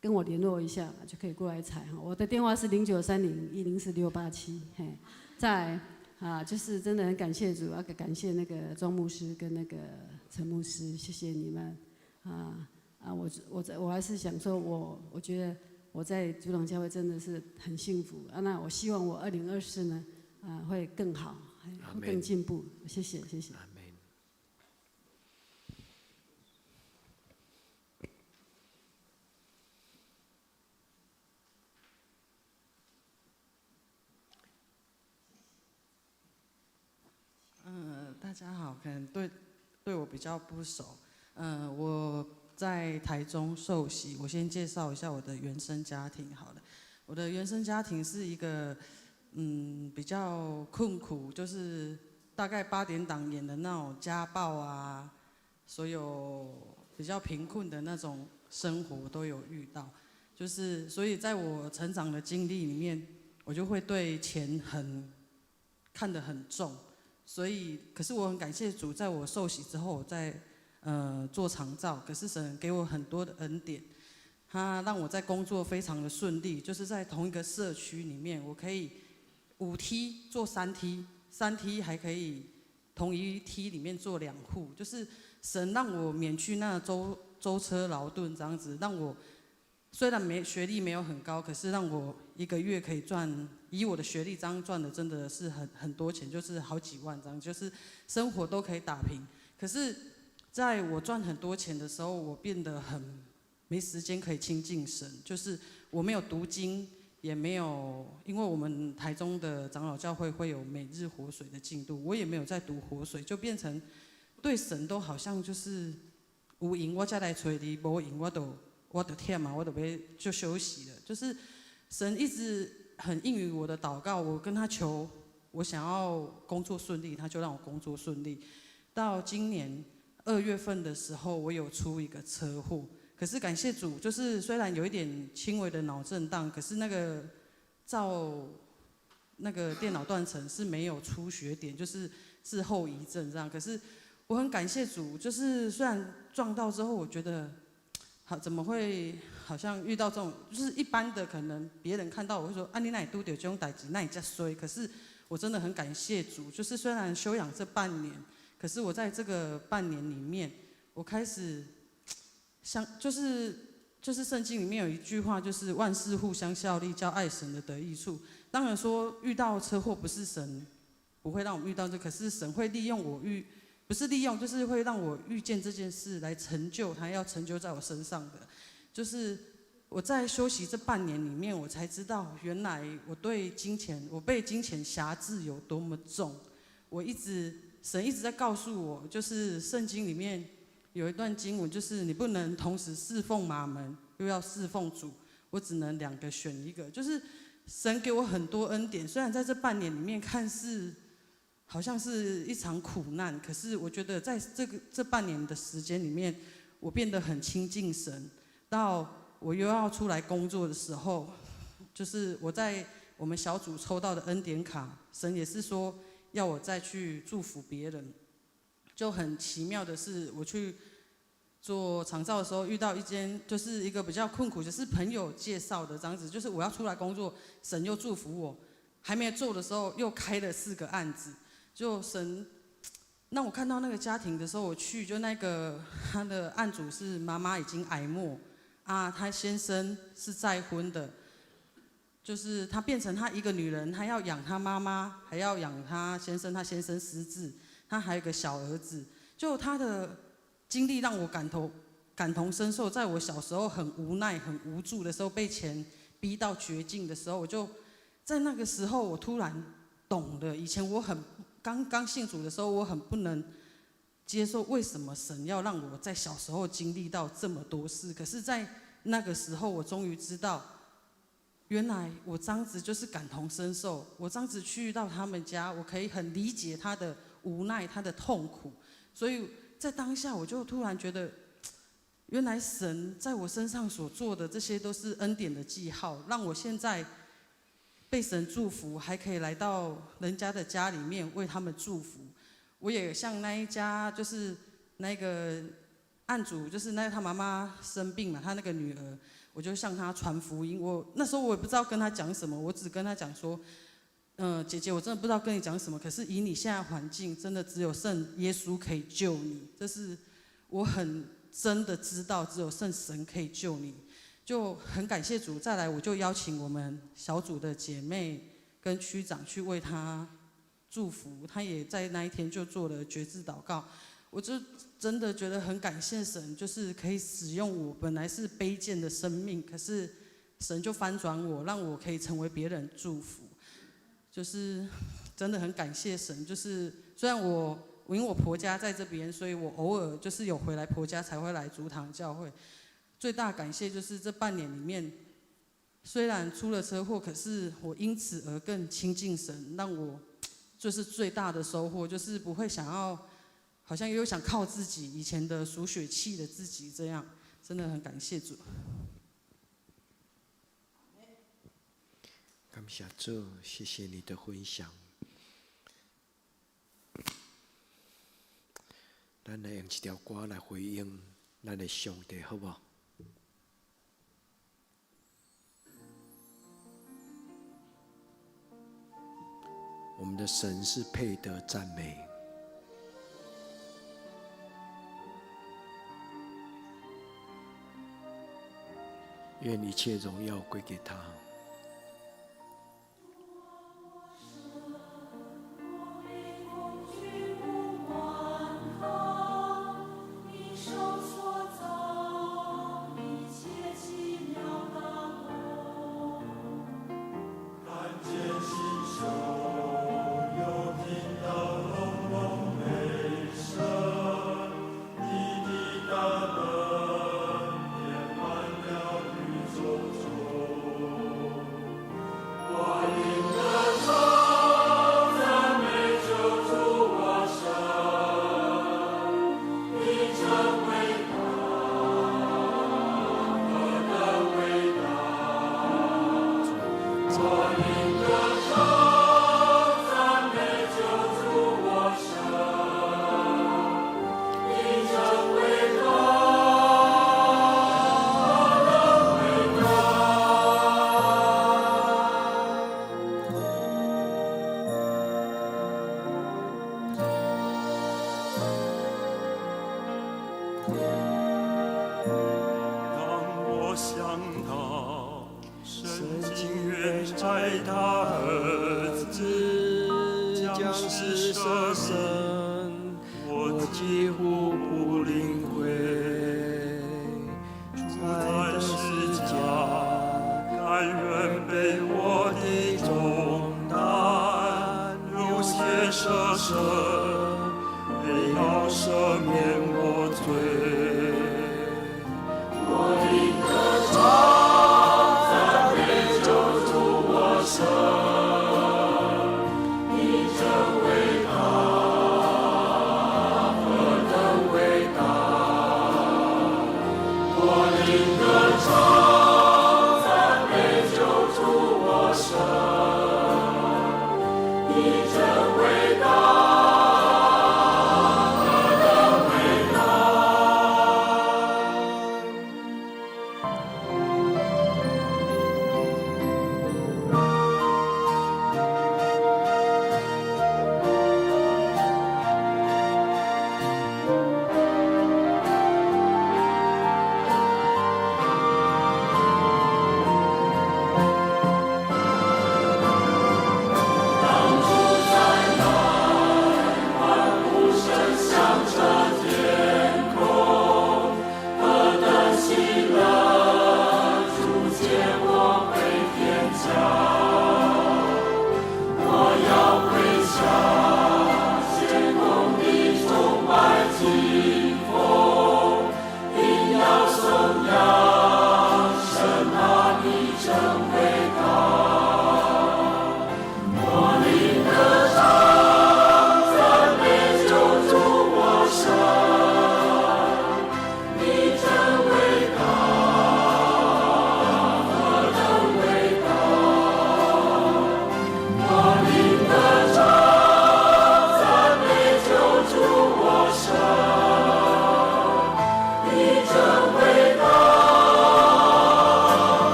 跟我联络一下就可以过来采我的电话是0930104687在就是真的很感谢主，感谢那个庄牧师跟那个陈牧师，谢谢你们。我还是想说我觉得我在主堂教会真的是很幸福那我希望我2024呢会更好，会更进步。谢谢。大家好，可能对我比较不熟。我在台中受洗。我先介绍一下我的原生家庭好了。我的原生家庭是一个比较困苦，就是大概8点档演的那种家暴啊，所有比较贫困的那种生活都有遇到。就是所以在我成长的经历里面，我就会对钱看得很重。所以，可是我很感谢主，在我受洗之后，我在做长照，可是神给我很多的恩典，他让我在工作非常的顺利，就是在同一个社区里面，我可以5梯做3梯，3梯还可以同一梯里面做2户，就是神让我免去那舟车劳顿这样子，让我虽然学历没有很高，可是让我1个月可以赚。以我的学历这样赚的真的是很多钱，就是好几万这样，就是生活都可以打平。可是，在我赚很多钱的时候，我变得很没时间可以亲近神，就是我没有读经，也没有，因为我们台中的长老教会会有每日活水的进度，我也没有在读活水，就变成对神都好像就是有闲我才来找你，无闲我就忝嘛，我就要就休息了，就是神一直。很应允我的祷告，我跟他求我想要工作顺利，他就让我工作顺利。到今年2月份的时候，我有出一个车祸，可是感谢主，就是虽然有一点轻微的脑震荡，可是那个照那个电脑断层是没有出血点，就是后遗症这样。可是我很感谢主，就是虽然撞到之后，我觉得好怎么会好像遇到这种，就是一般的可能别人看到我会说啊你哪里拄到这种代志，那你才衰。可是我真的很感谢主，就是虽然休养这半年，可是我在这个半年里面，我开始就是圣经里面有一句话，就是万事互相效力，叫爱神的得益处。当然说遇到车祸不是神不会让我们遇到这，可是神会利用我不是利用，就是会让我遇见这件事来成就他要成就在我身上的。就是我在休息这半年里面，我才知道原来我被金钱辖制有多么重。神一直在告诉我，就是圣经里面有一段经文，就是你不能同时侍奉马门，又要侍奉主，我只能2个选一个。就是神给我很多恩典，虽然在这半年里面看似好像是一场苦难，可是我觉得在这半年的时间里面，我变得很亲近神。到我又要出来工作的时候，就是我在我们小组抽到的恩典卡，神也是说要我再去祝福别人。就很奇妙的是，我去做长照的时候，遇到就是一个比较困苦，就是朋友介绍的这样子，就是我要出来工作，神又祝福我，还没做的时候又开了4个案子，就神让我看到那个家庭的时候，我去就那个他的案主是妈妈已经癌末啊，他先生是再婚的，就是他变成他一个女人，他要养他妈妈，还要养他先生失智，他还有一个小儿子，就他的经历让我感同身受。在我小时候很无奈、很无助的时候，被钱逼到绝境的时候，我就在那个时候，我突然懂了。以前我刚信主的时候，我很不能接受为什么神要让我在小时候经历到这么多事。可是，在那个时候，我终于知道，原来我这样子就是感同身受。我这样子去到他们家，我可以很理解他的无奈、他的痛苦。所以在当下，我就突然觉得，原来神在我身上所做的这些都是恩典的记号，让我现在被神祝福，还可以来到人家的家里面为他们祝福。我也像那一家，就是那个案主，就是他妈妈生病嘛，他那个女儿，我就向他传福音。那时候我也不知道跟他讲什么，我只跟他讲说，姐姐，我真的不知道跟你讲什么，可是以你现在环境，真的只有圣耶稣可以救你，这是我很真的知道，只有圣神可以救你。就很感谢主。再来，我就邀请我们小组的姐妹跟区长去为他祝福，他也在那一天就做了决志祷告。我就真的觉得很感谢神，就是可以使用我本来是卑贱的生命，可是神就翻转我，让我可以成为别人祝福。就是真的很感谢神。就是虽然因为我婆家在这边，所以我偶尔就是有回来婆家才会来竹堂教会。最大感谢就是这半年里面，虽然出了车祸，可是我因此而更亲近神，让我就是最大的收获，就是不会想要，好像又想靠自己以前的属血气的自己这样，真的很感谢主。感谢主，谢谢你的分享。咱来用一条歌来回应咱的上帝，好不好？我们的神是配得赞美。愿一切荣耀归给他。中。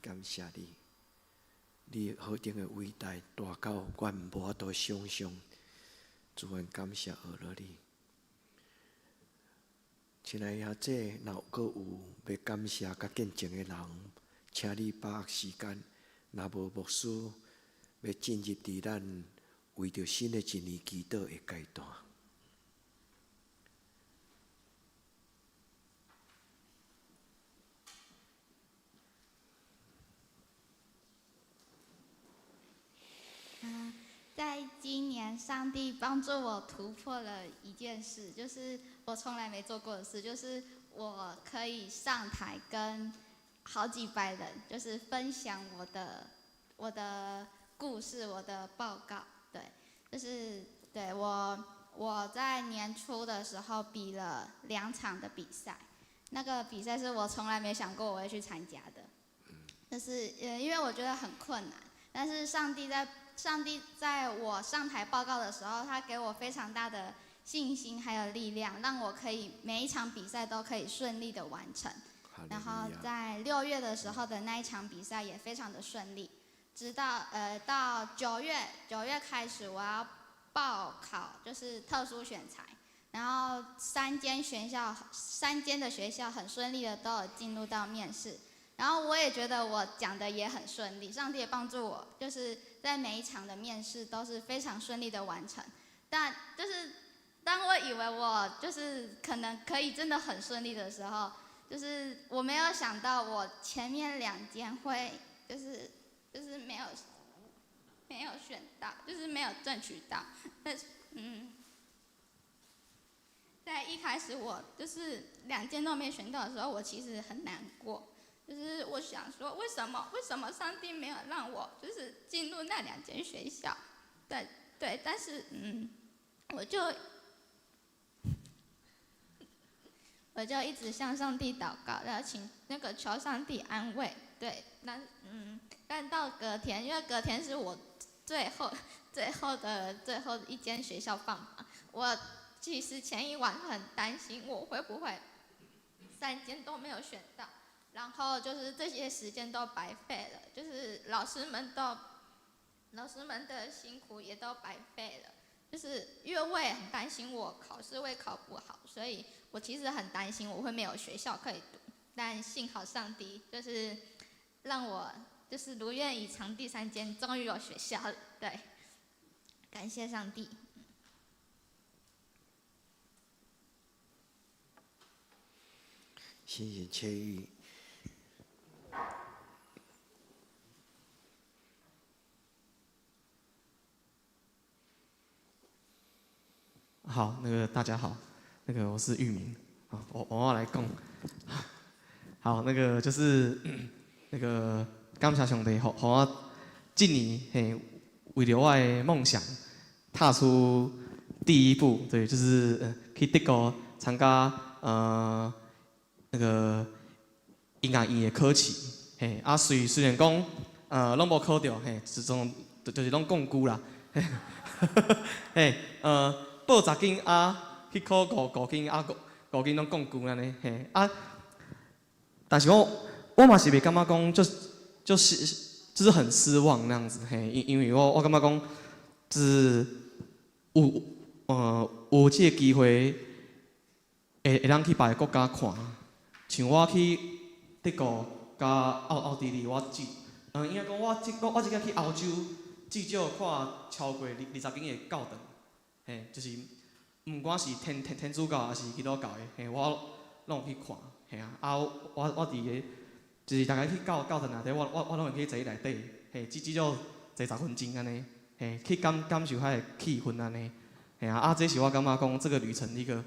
感谢你，你何等的伟大，大到我无法度想象。主愿感谢阿罗你。亲爱兄姐，若阁有要感谢甲见证的人，请你把握时间。若无牧师要进入伫咱为着新的一年祈祷的阶段。在今年，上帝帮助我突破了一件事，就是我从来没做过的事，就是我可以上台跟好几百人，就是分享我的故事、我的报告。对，就是对我在年初的时候比了2场的比赛，那个比赛是我从来没想过我会去参加的，就是因为我觉得很困难，但是上帝在我上台报告的时候，他给我非常大的信心还有力量，让我可以每一场比赛都可以顺利的完成。然后在6月的时候的那一场比赛也非常的顺利，直到到9月开始我要报考就是特殊选材，然后3间的学校很顺利的都有进入到面试。然后我也觉得我讲的也很顺利，上帝也帮助我，就是在每一场的面试都是非常顺利的完成。但就是当我以为我就是可能可以真的很顺利的时候，就是我没有想到我前面2间会就是没有选到，就是没有争取到。但是在一开始我就是2间都没选到的时候，我其实很难过。就是我想说，为什么上帝没有让我就是进入那2间学校？对，但是我就一直向上帝祷告，然后请求上帝安慰。对，但到隔天，因为隔天是我最后1间学校放榜，我其实前一晚很担心我会不会3间都没有选到。然后就是这些时间都白费了，就是老师们的辛苦也都白费了。就是因为我也很担心我考试会考不好，所以我其实很担心我会没有学校可以读。但幸好上帝就是让我就是如愿以偿，第3间终于有学校了。对，感谢上帝。谢谢切玉。好，大家好，我是玉明，我要来讲。好，就是感谢上帝，让我今年为了我的梦想踏出第一步，对，就是去德国参加音乐院的考试，虽然讲拢无考到，就是拢讲久啦，报10间去考5间5间拢讲久安尼，但是我嘛是袂感觉讲就是很失望那样子，因为我感觉讲就是有这个机会会当去别个国家看，像我去德国甲奥地利，应该讲我这个去欧洲至少看超过20间的教堂，就是毋管是天主教还是基督教的，我拢有去看，我伫个就是大概去教堂内底，我拢会去坐内底，至少坐10分钟安尼，去感受遐个气氛安尼，这是我感觉讲这个旅程一个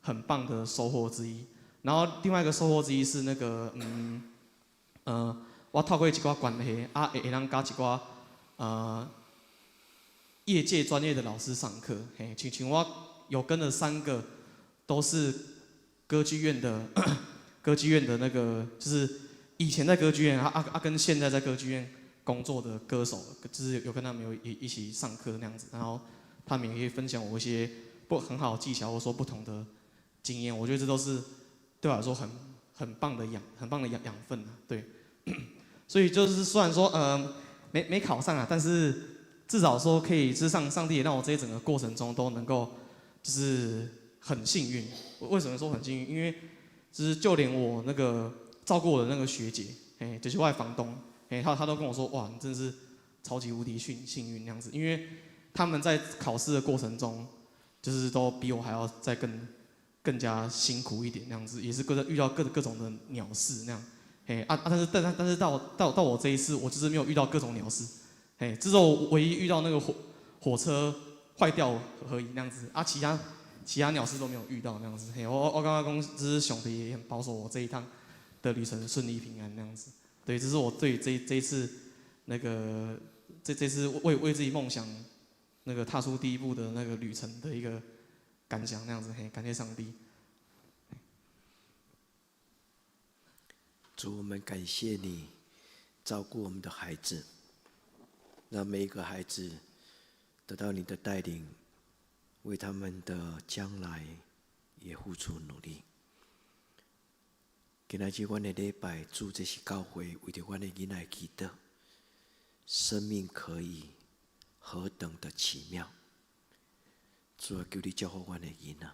很棒的收获之一。然后另外一个收获之一是我透过一寡关系，会当甲一寡业界专业的老师上课，像我有跟了3个都是歌剧院的就是以前在歌剧院跟现在在歌剧院工作的歌手，就是有跟他们一起上课那样子，然后他们也可以分享我一些很好的技巧，或者说不同的经验，我觉得这都是对我来说很棒的养分啊，对。所以就是虽然说没考上啊，但是至少说可以，就是上帝也让我这一整个过程中都能够就是很幸运。为什么说很幸运？因为就是就连我照顾我的学姐，就是我的房东，他都跟我说，哇，你真的是超级无敌幸运那样子，因为他们在考试的过程中，就是都比我还要再更加辛苦一点那样子，也是遇到各种的鸟事那样。但是到我这一次，我就是没有遇到各种鸟事，只有唯一遇到火车坏掉而已那样子，其他鸟事都没有遇到那样子。我刚刚公司上帝也很保守我这一趟的旅程顺利平安那样子。对，这是我对这一次这次为自己梦想踏出第一步的旅程的一个感想那样子。感谢上帝。主，我们感谢你照顾我们的孩子，让每一个孩子得到你的带领，为他们的将来也付出努力。今仔日阮的礼拜，主这是教会为着阮的囡仔祈祷，生命可以何等的奇妙！主啊，求你祝福阮的囡仔，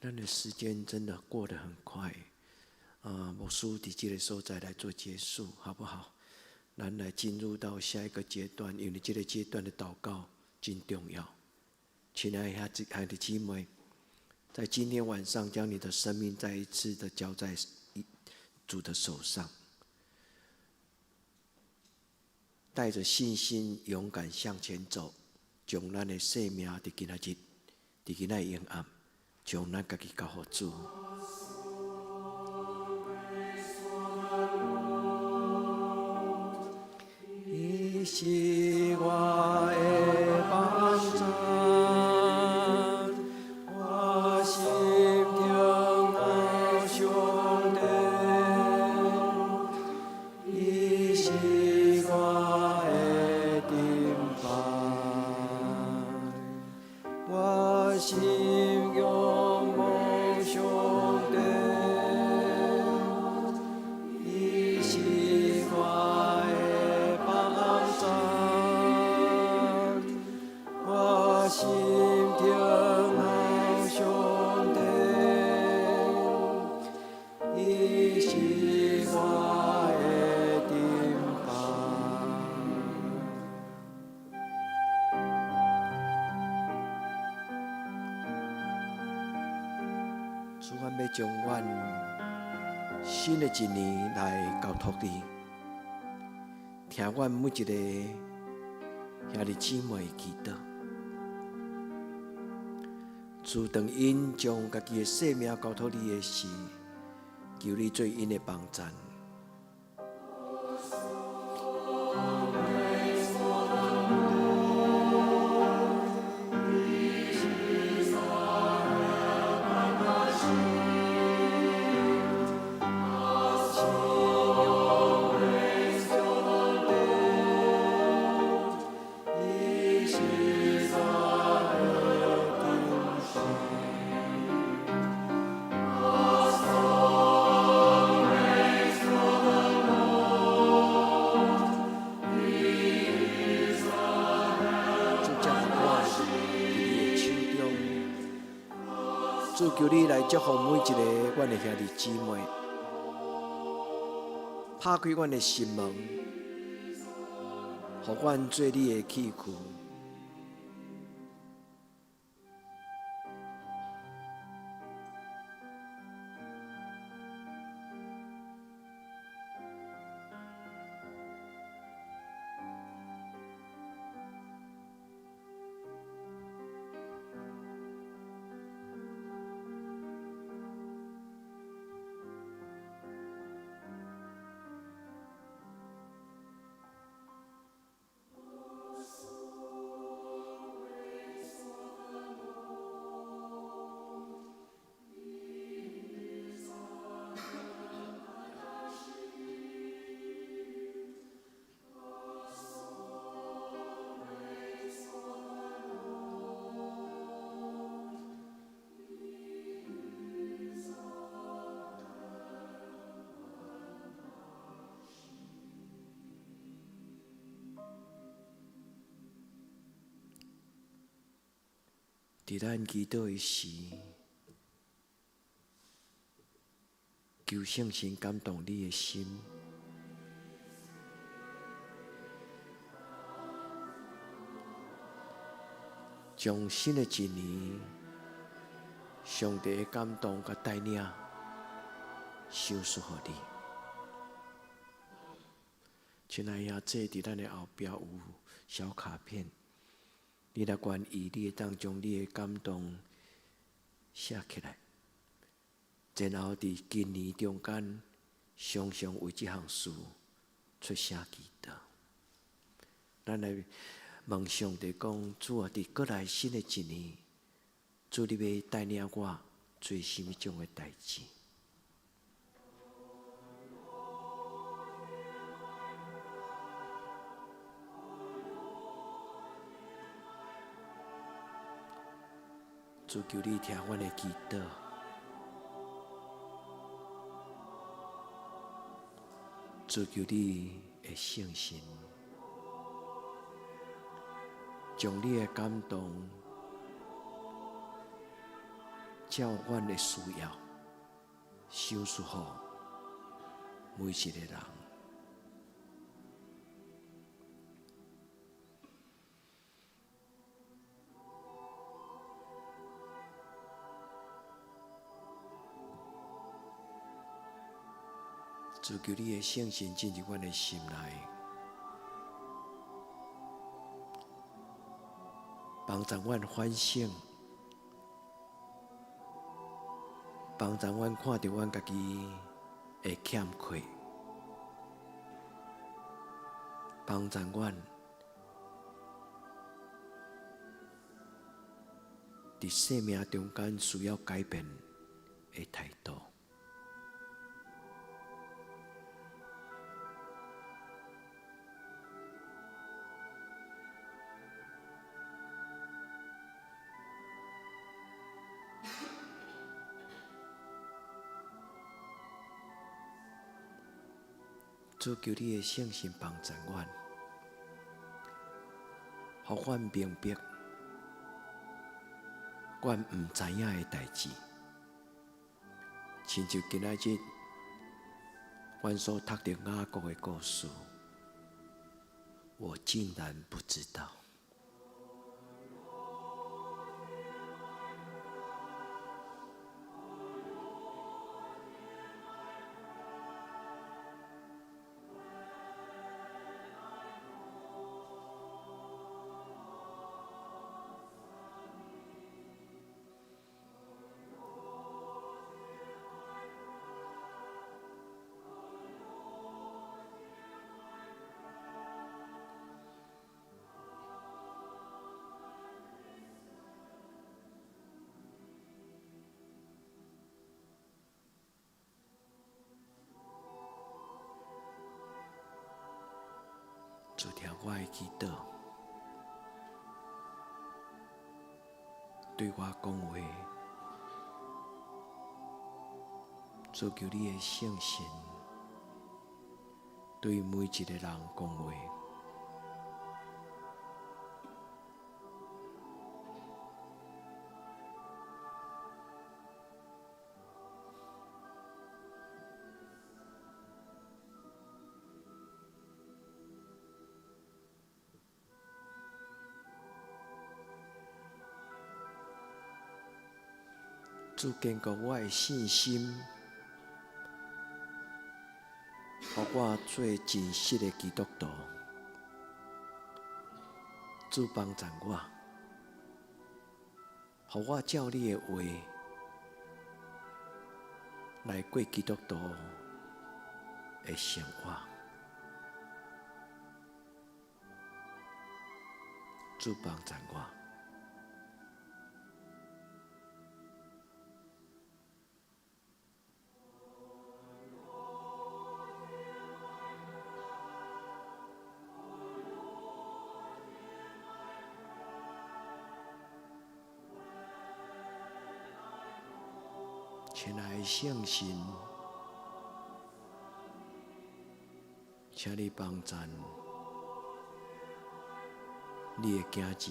咱的时间真的过得很快，牧师伫这个所在来做结束，好不好？咱来进入到下一个阶段，因为这个阶段的祷告真重要。亲爱的兄弟姊妹，在今天晚上将你的生命再一次的交在主的手上，带着信心勇敢向前走，将咱的生命伫今仔日，伫今仔夜暗，将咱家己交予主。伊是我的帮助。主，阮要将阮新的一年来交托你，听阮每一个兄弟姊妹祈祷。主，当因将家己的生命交托你的时，求你做因的帮站。主，求你来祝福每一个阮的兄弟姊妹，打开阮的心门，互阮做你的器具。伫咱祈祷的时，求圣神感动你的心，将新的一年，上帝的感动甲带领，赏赐予你。亲爱的，这伫咱的后壁有小卡片。你若愿意，你会当将你的感动写起来，然后伫今年中间，常常为这项事出声祈祷。咱来问上帝讲：主啊，伫过来新的一年，主你要带领我做什么种的代志？主求你听阮的祈祷，主求你的圣神，将你的感动照阮的需要，修饰好每一个人。主求你的圣神进入阮的心内，帮助阮反省，帮助阮看到阮家己的欠缺，帮助阮伫生命中间需要改变的态度。主求你的圣神帮助阮，互阮明白阮毋知影的代志，亲像今仔日阮所读到雅各的故事，我竟然不知道。主听我的祈祷，对我讲话，主求你的圣神对每一个人讲话。主坚固我的信心，互我做真实的基督徒。主帮助我，互我照你的话来过基督徒的生活。主帮助我。亲爱的圣神，请你帮助你的囝子，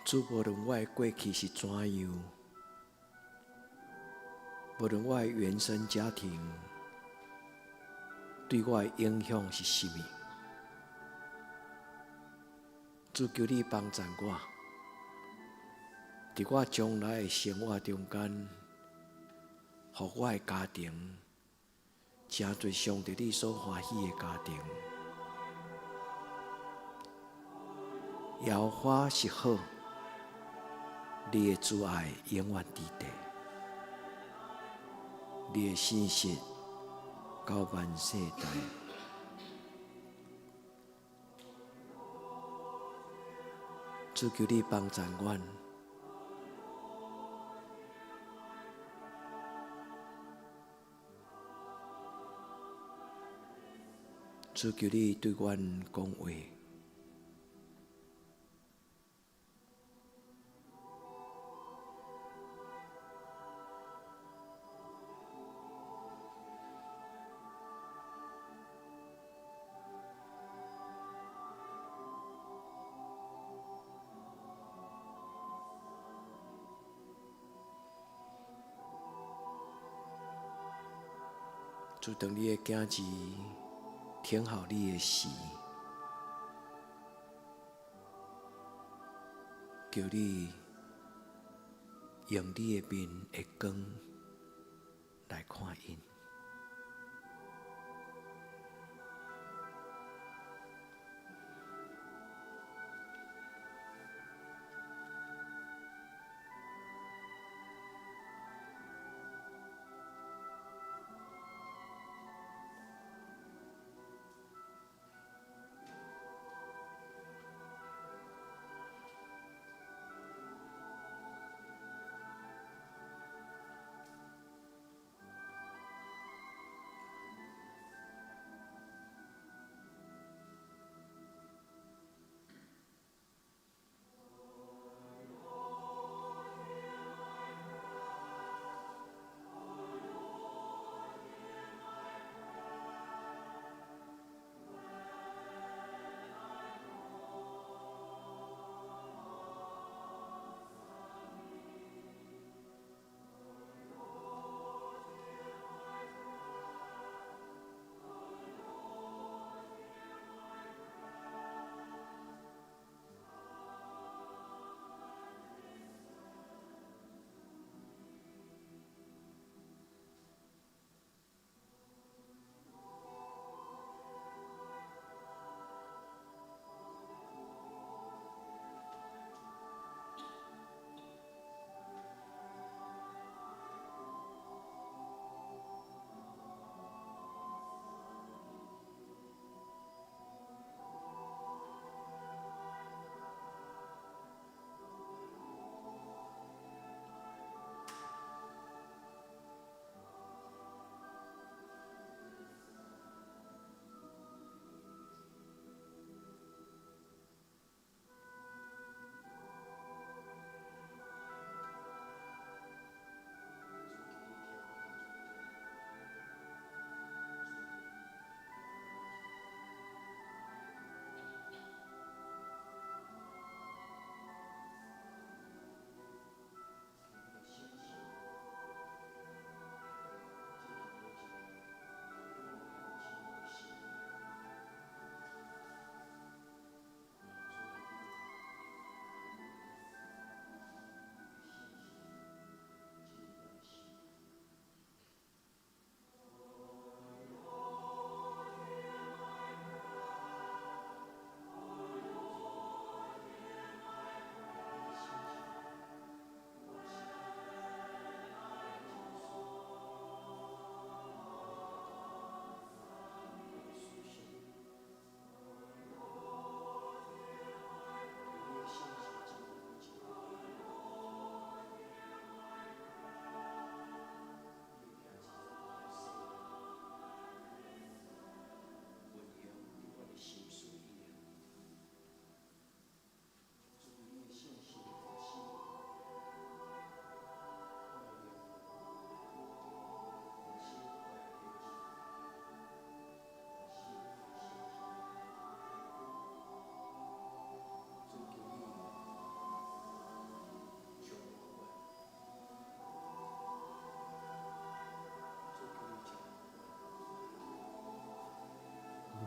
主无论我的过去是怎样，无论我的原生家庭对我的影响是什么，主求你帮助我，伫我将来的生活中间，互我的家庭真侪上帝你所欢喜的家庭。耶和华是好，你的主爱永远伫地，你的信实到万世代。主求你帮助阮，主求你对阮讲话。主，当你的囝子听候你的时，叫你用你的面的光来看因。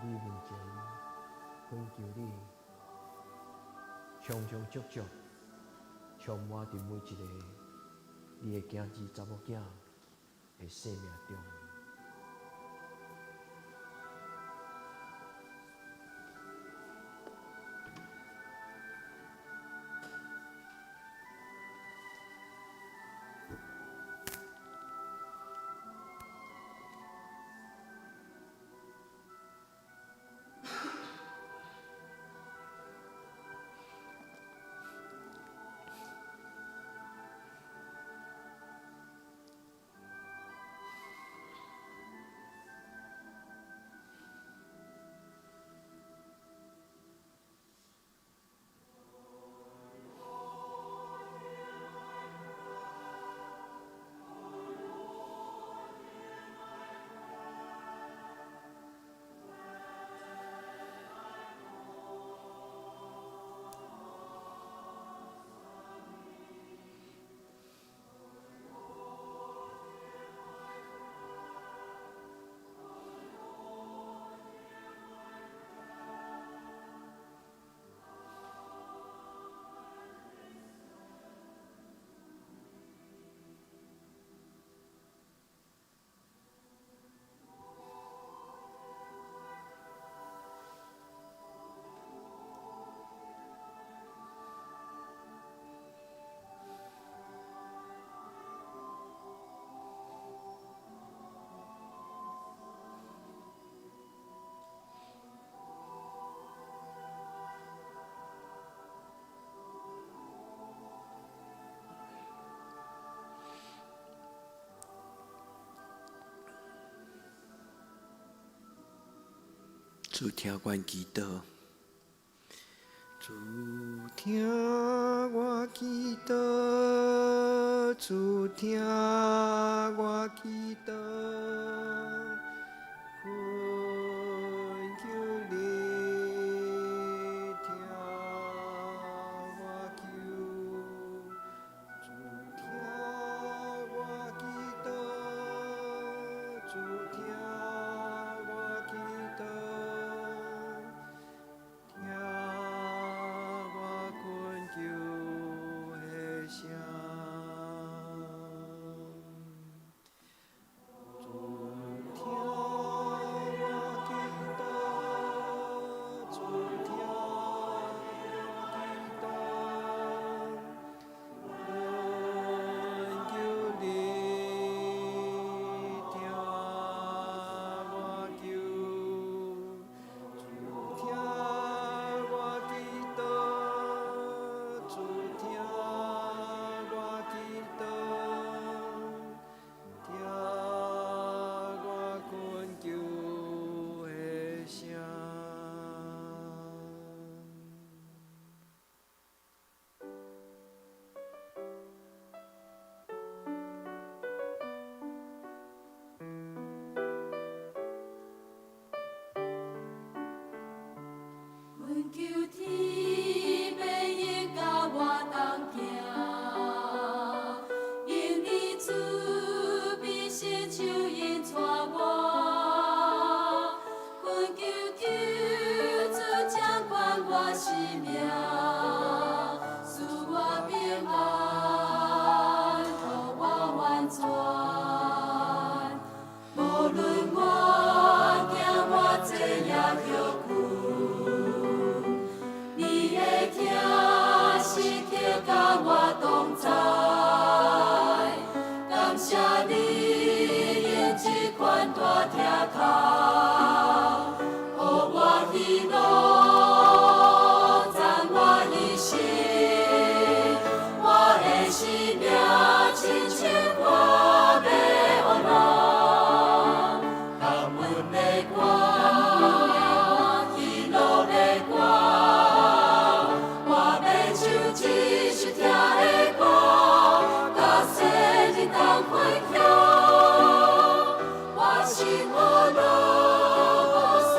你面前恳求你，充充足足，充满伫每一个你的囝子、查某囝的生命中。主听阮祈祷，主听我祈祷，主听我祈祷，恳求你听我求，主听我祈祷，主听我祈祷。求天要引甲我同行，因你慈悲伸手引带我，恳求主掌管我生命，使我平安，予我完全，无论我行我坐也休困。你的疼是刻甲我同在，感谢你用这款大疼哭，予我喜乐，赞我一生，我的生命亲像我要学人，感恩的歌，喜乐的歌。只是听的歌，甲世人同分享，我心何乐无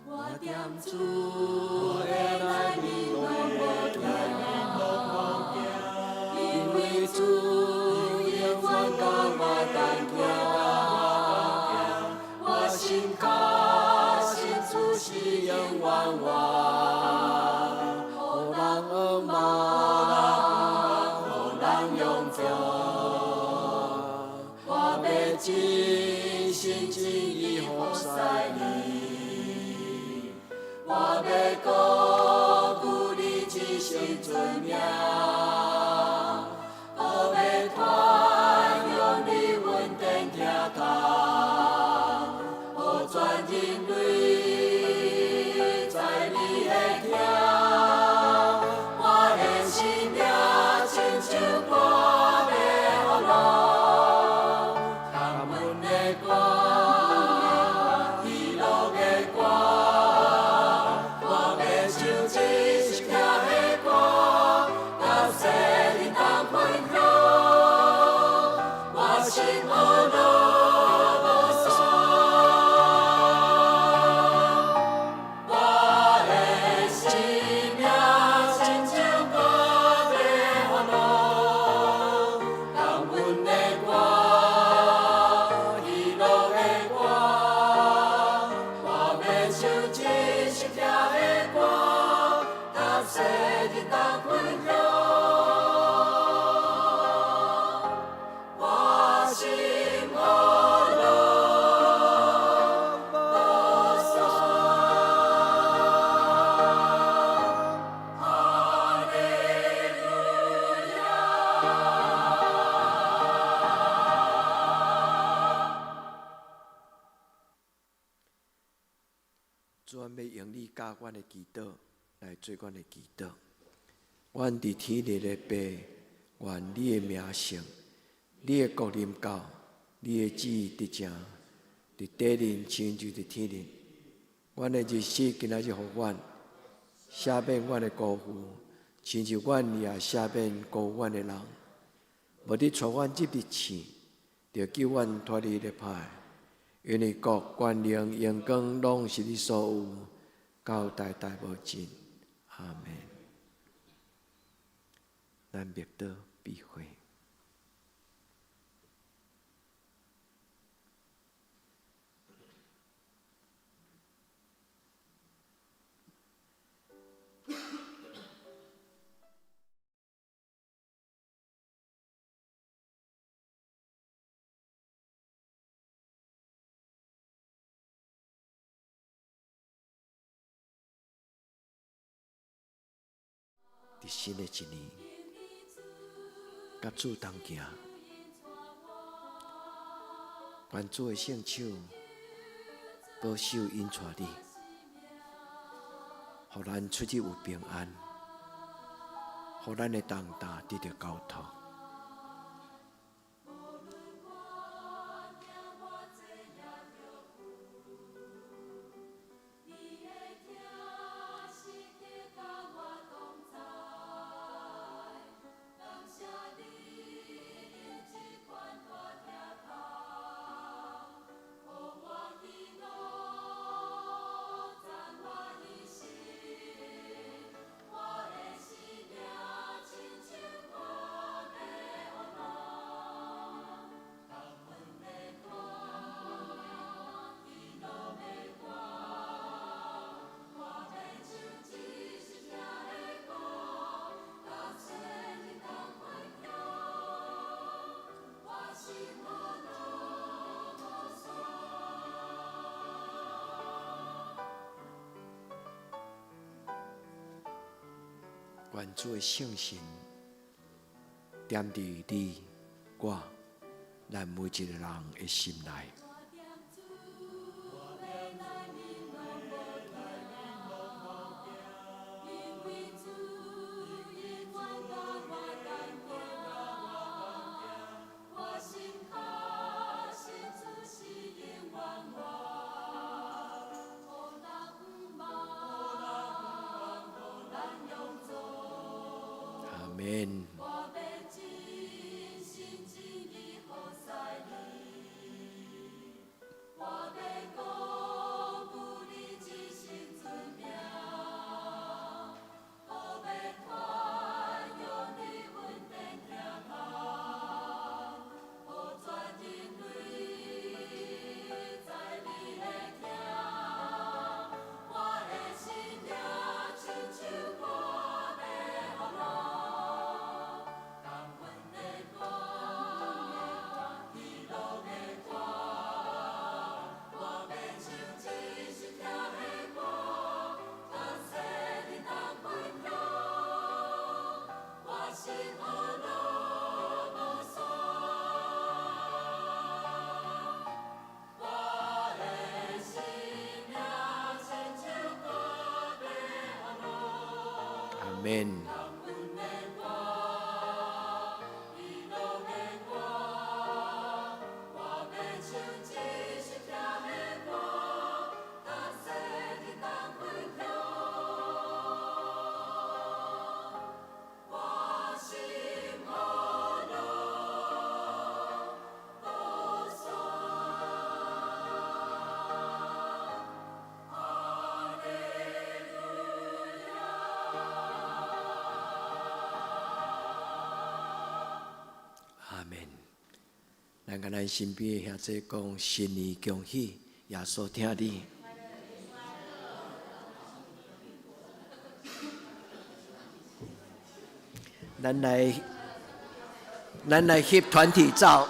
我点主的来领导我行。作，我要尽心尽意服侍你，我要高举你一生尊名，我要传扬你稳定听头，予全人类在你的听。我的生命亲像歌要予人，甘阮的歌，喜乐的歌，我要唱一声听的歌，甲世人同分享。我心乌落无双，我的生命亲像歌要予人，甘阮的歌，喜乐的歌，我要唱一声听的歌，甲世人同分享。我心无落无双，哈利路亚。主要要用你教阮的祈祷来做阮的祈祷。阮伫天里的爸，愿你的名圣，你的国临到，你的旨意得成，伫地人亲像伫天人。阮的日子今仔日互阮，赦免阮的辜负，亲像阮也赦免辜负阮的人。无你带阮入日试，就救阮脱离了歹。因为国、权力、荣光，拢是你所有，到代代无尽。阿门。咱灭道必会。伫新的一年，甲主同行，愿主的圣手保守引带你，互咱出入有平安，互咱的重担得到交托。愿主的圣神踮伫你、我、咱每一个人的心内。阿门。门。阿门。咱甲咱身边的兄弟讲新年恭喜，耶稣听你。咱来翕团体照。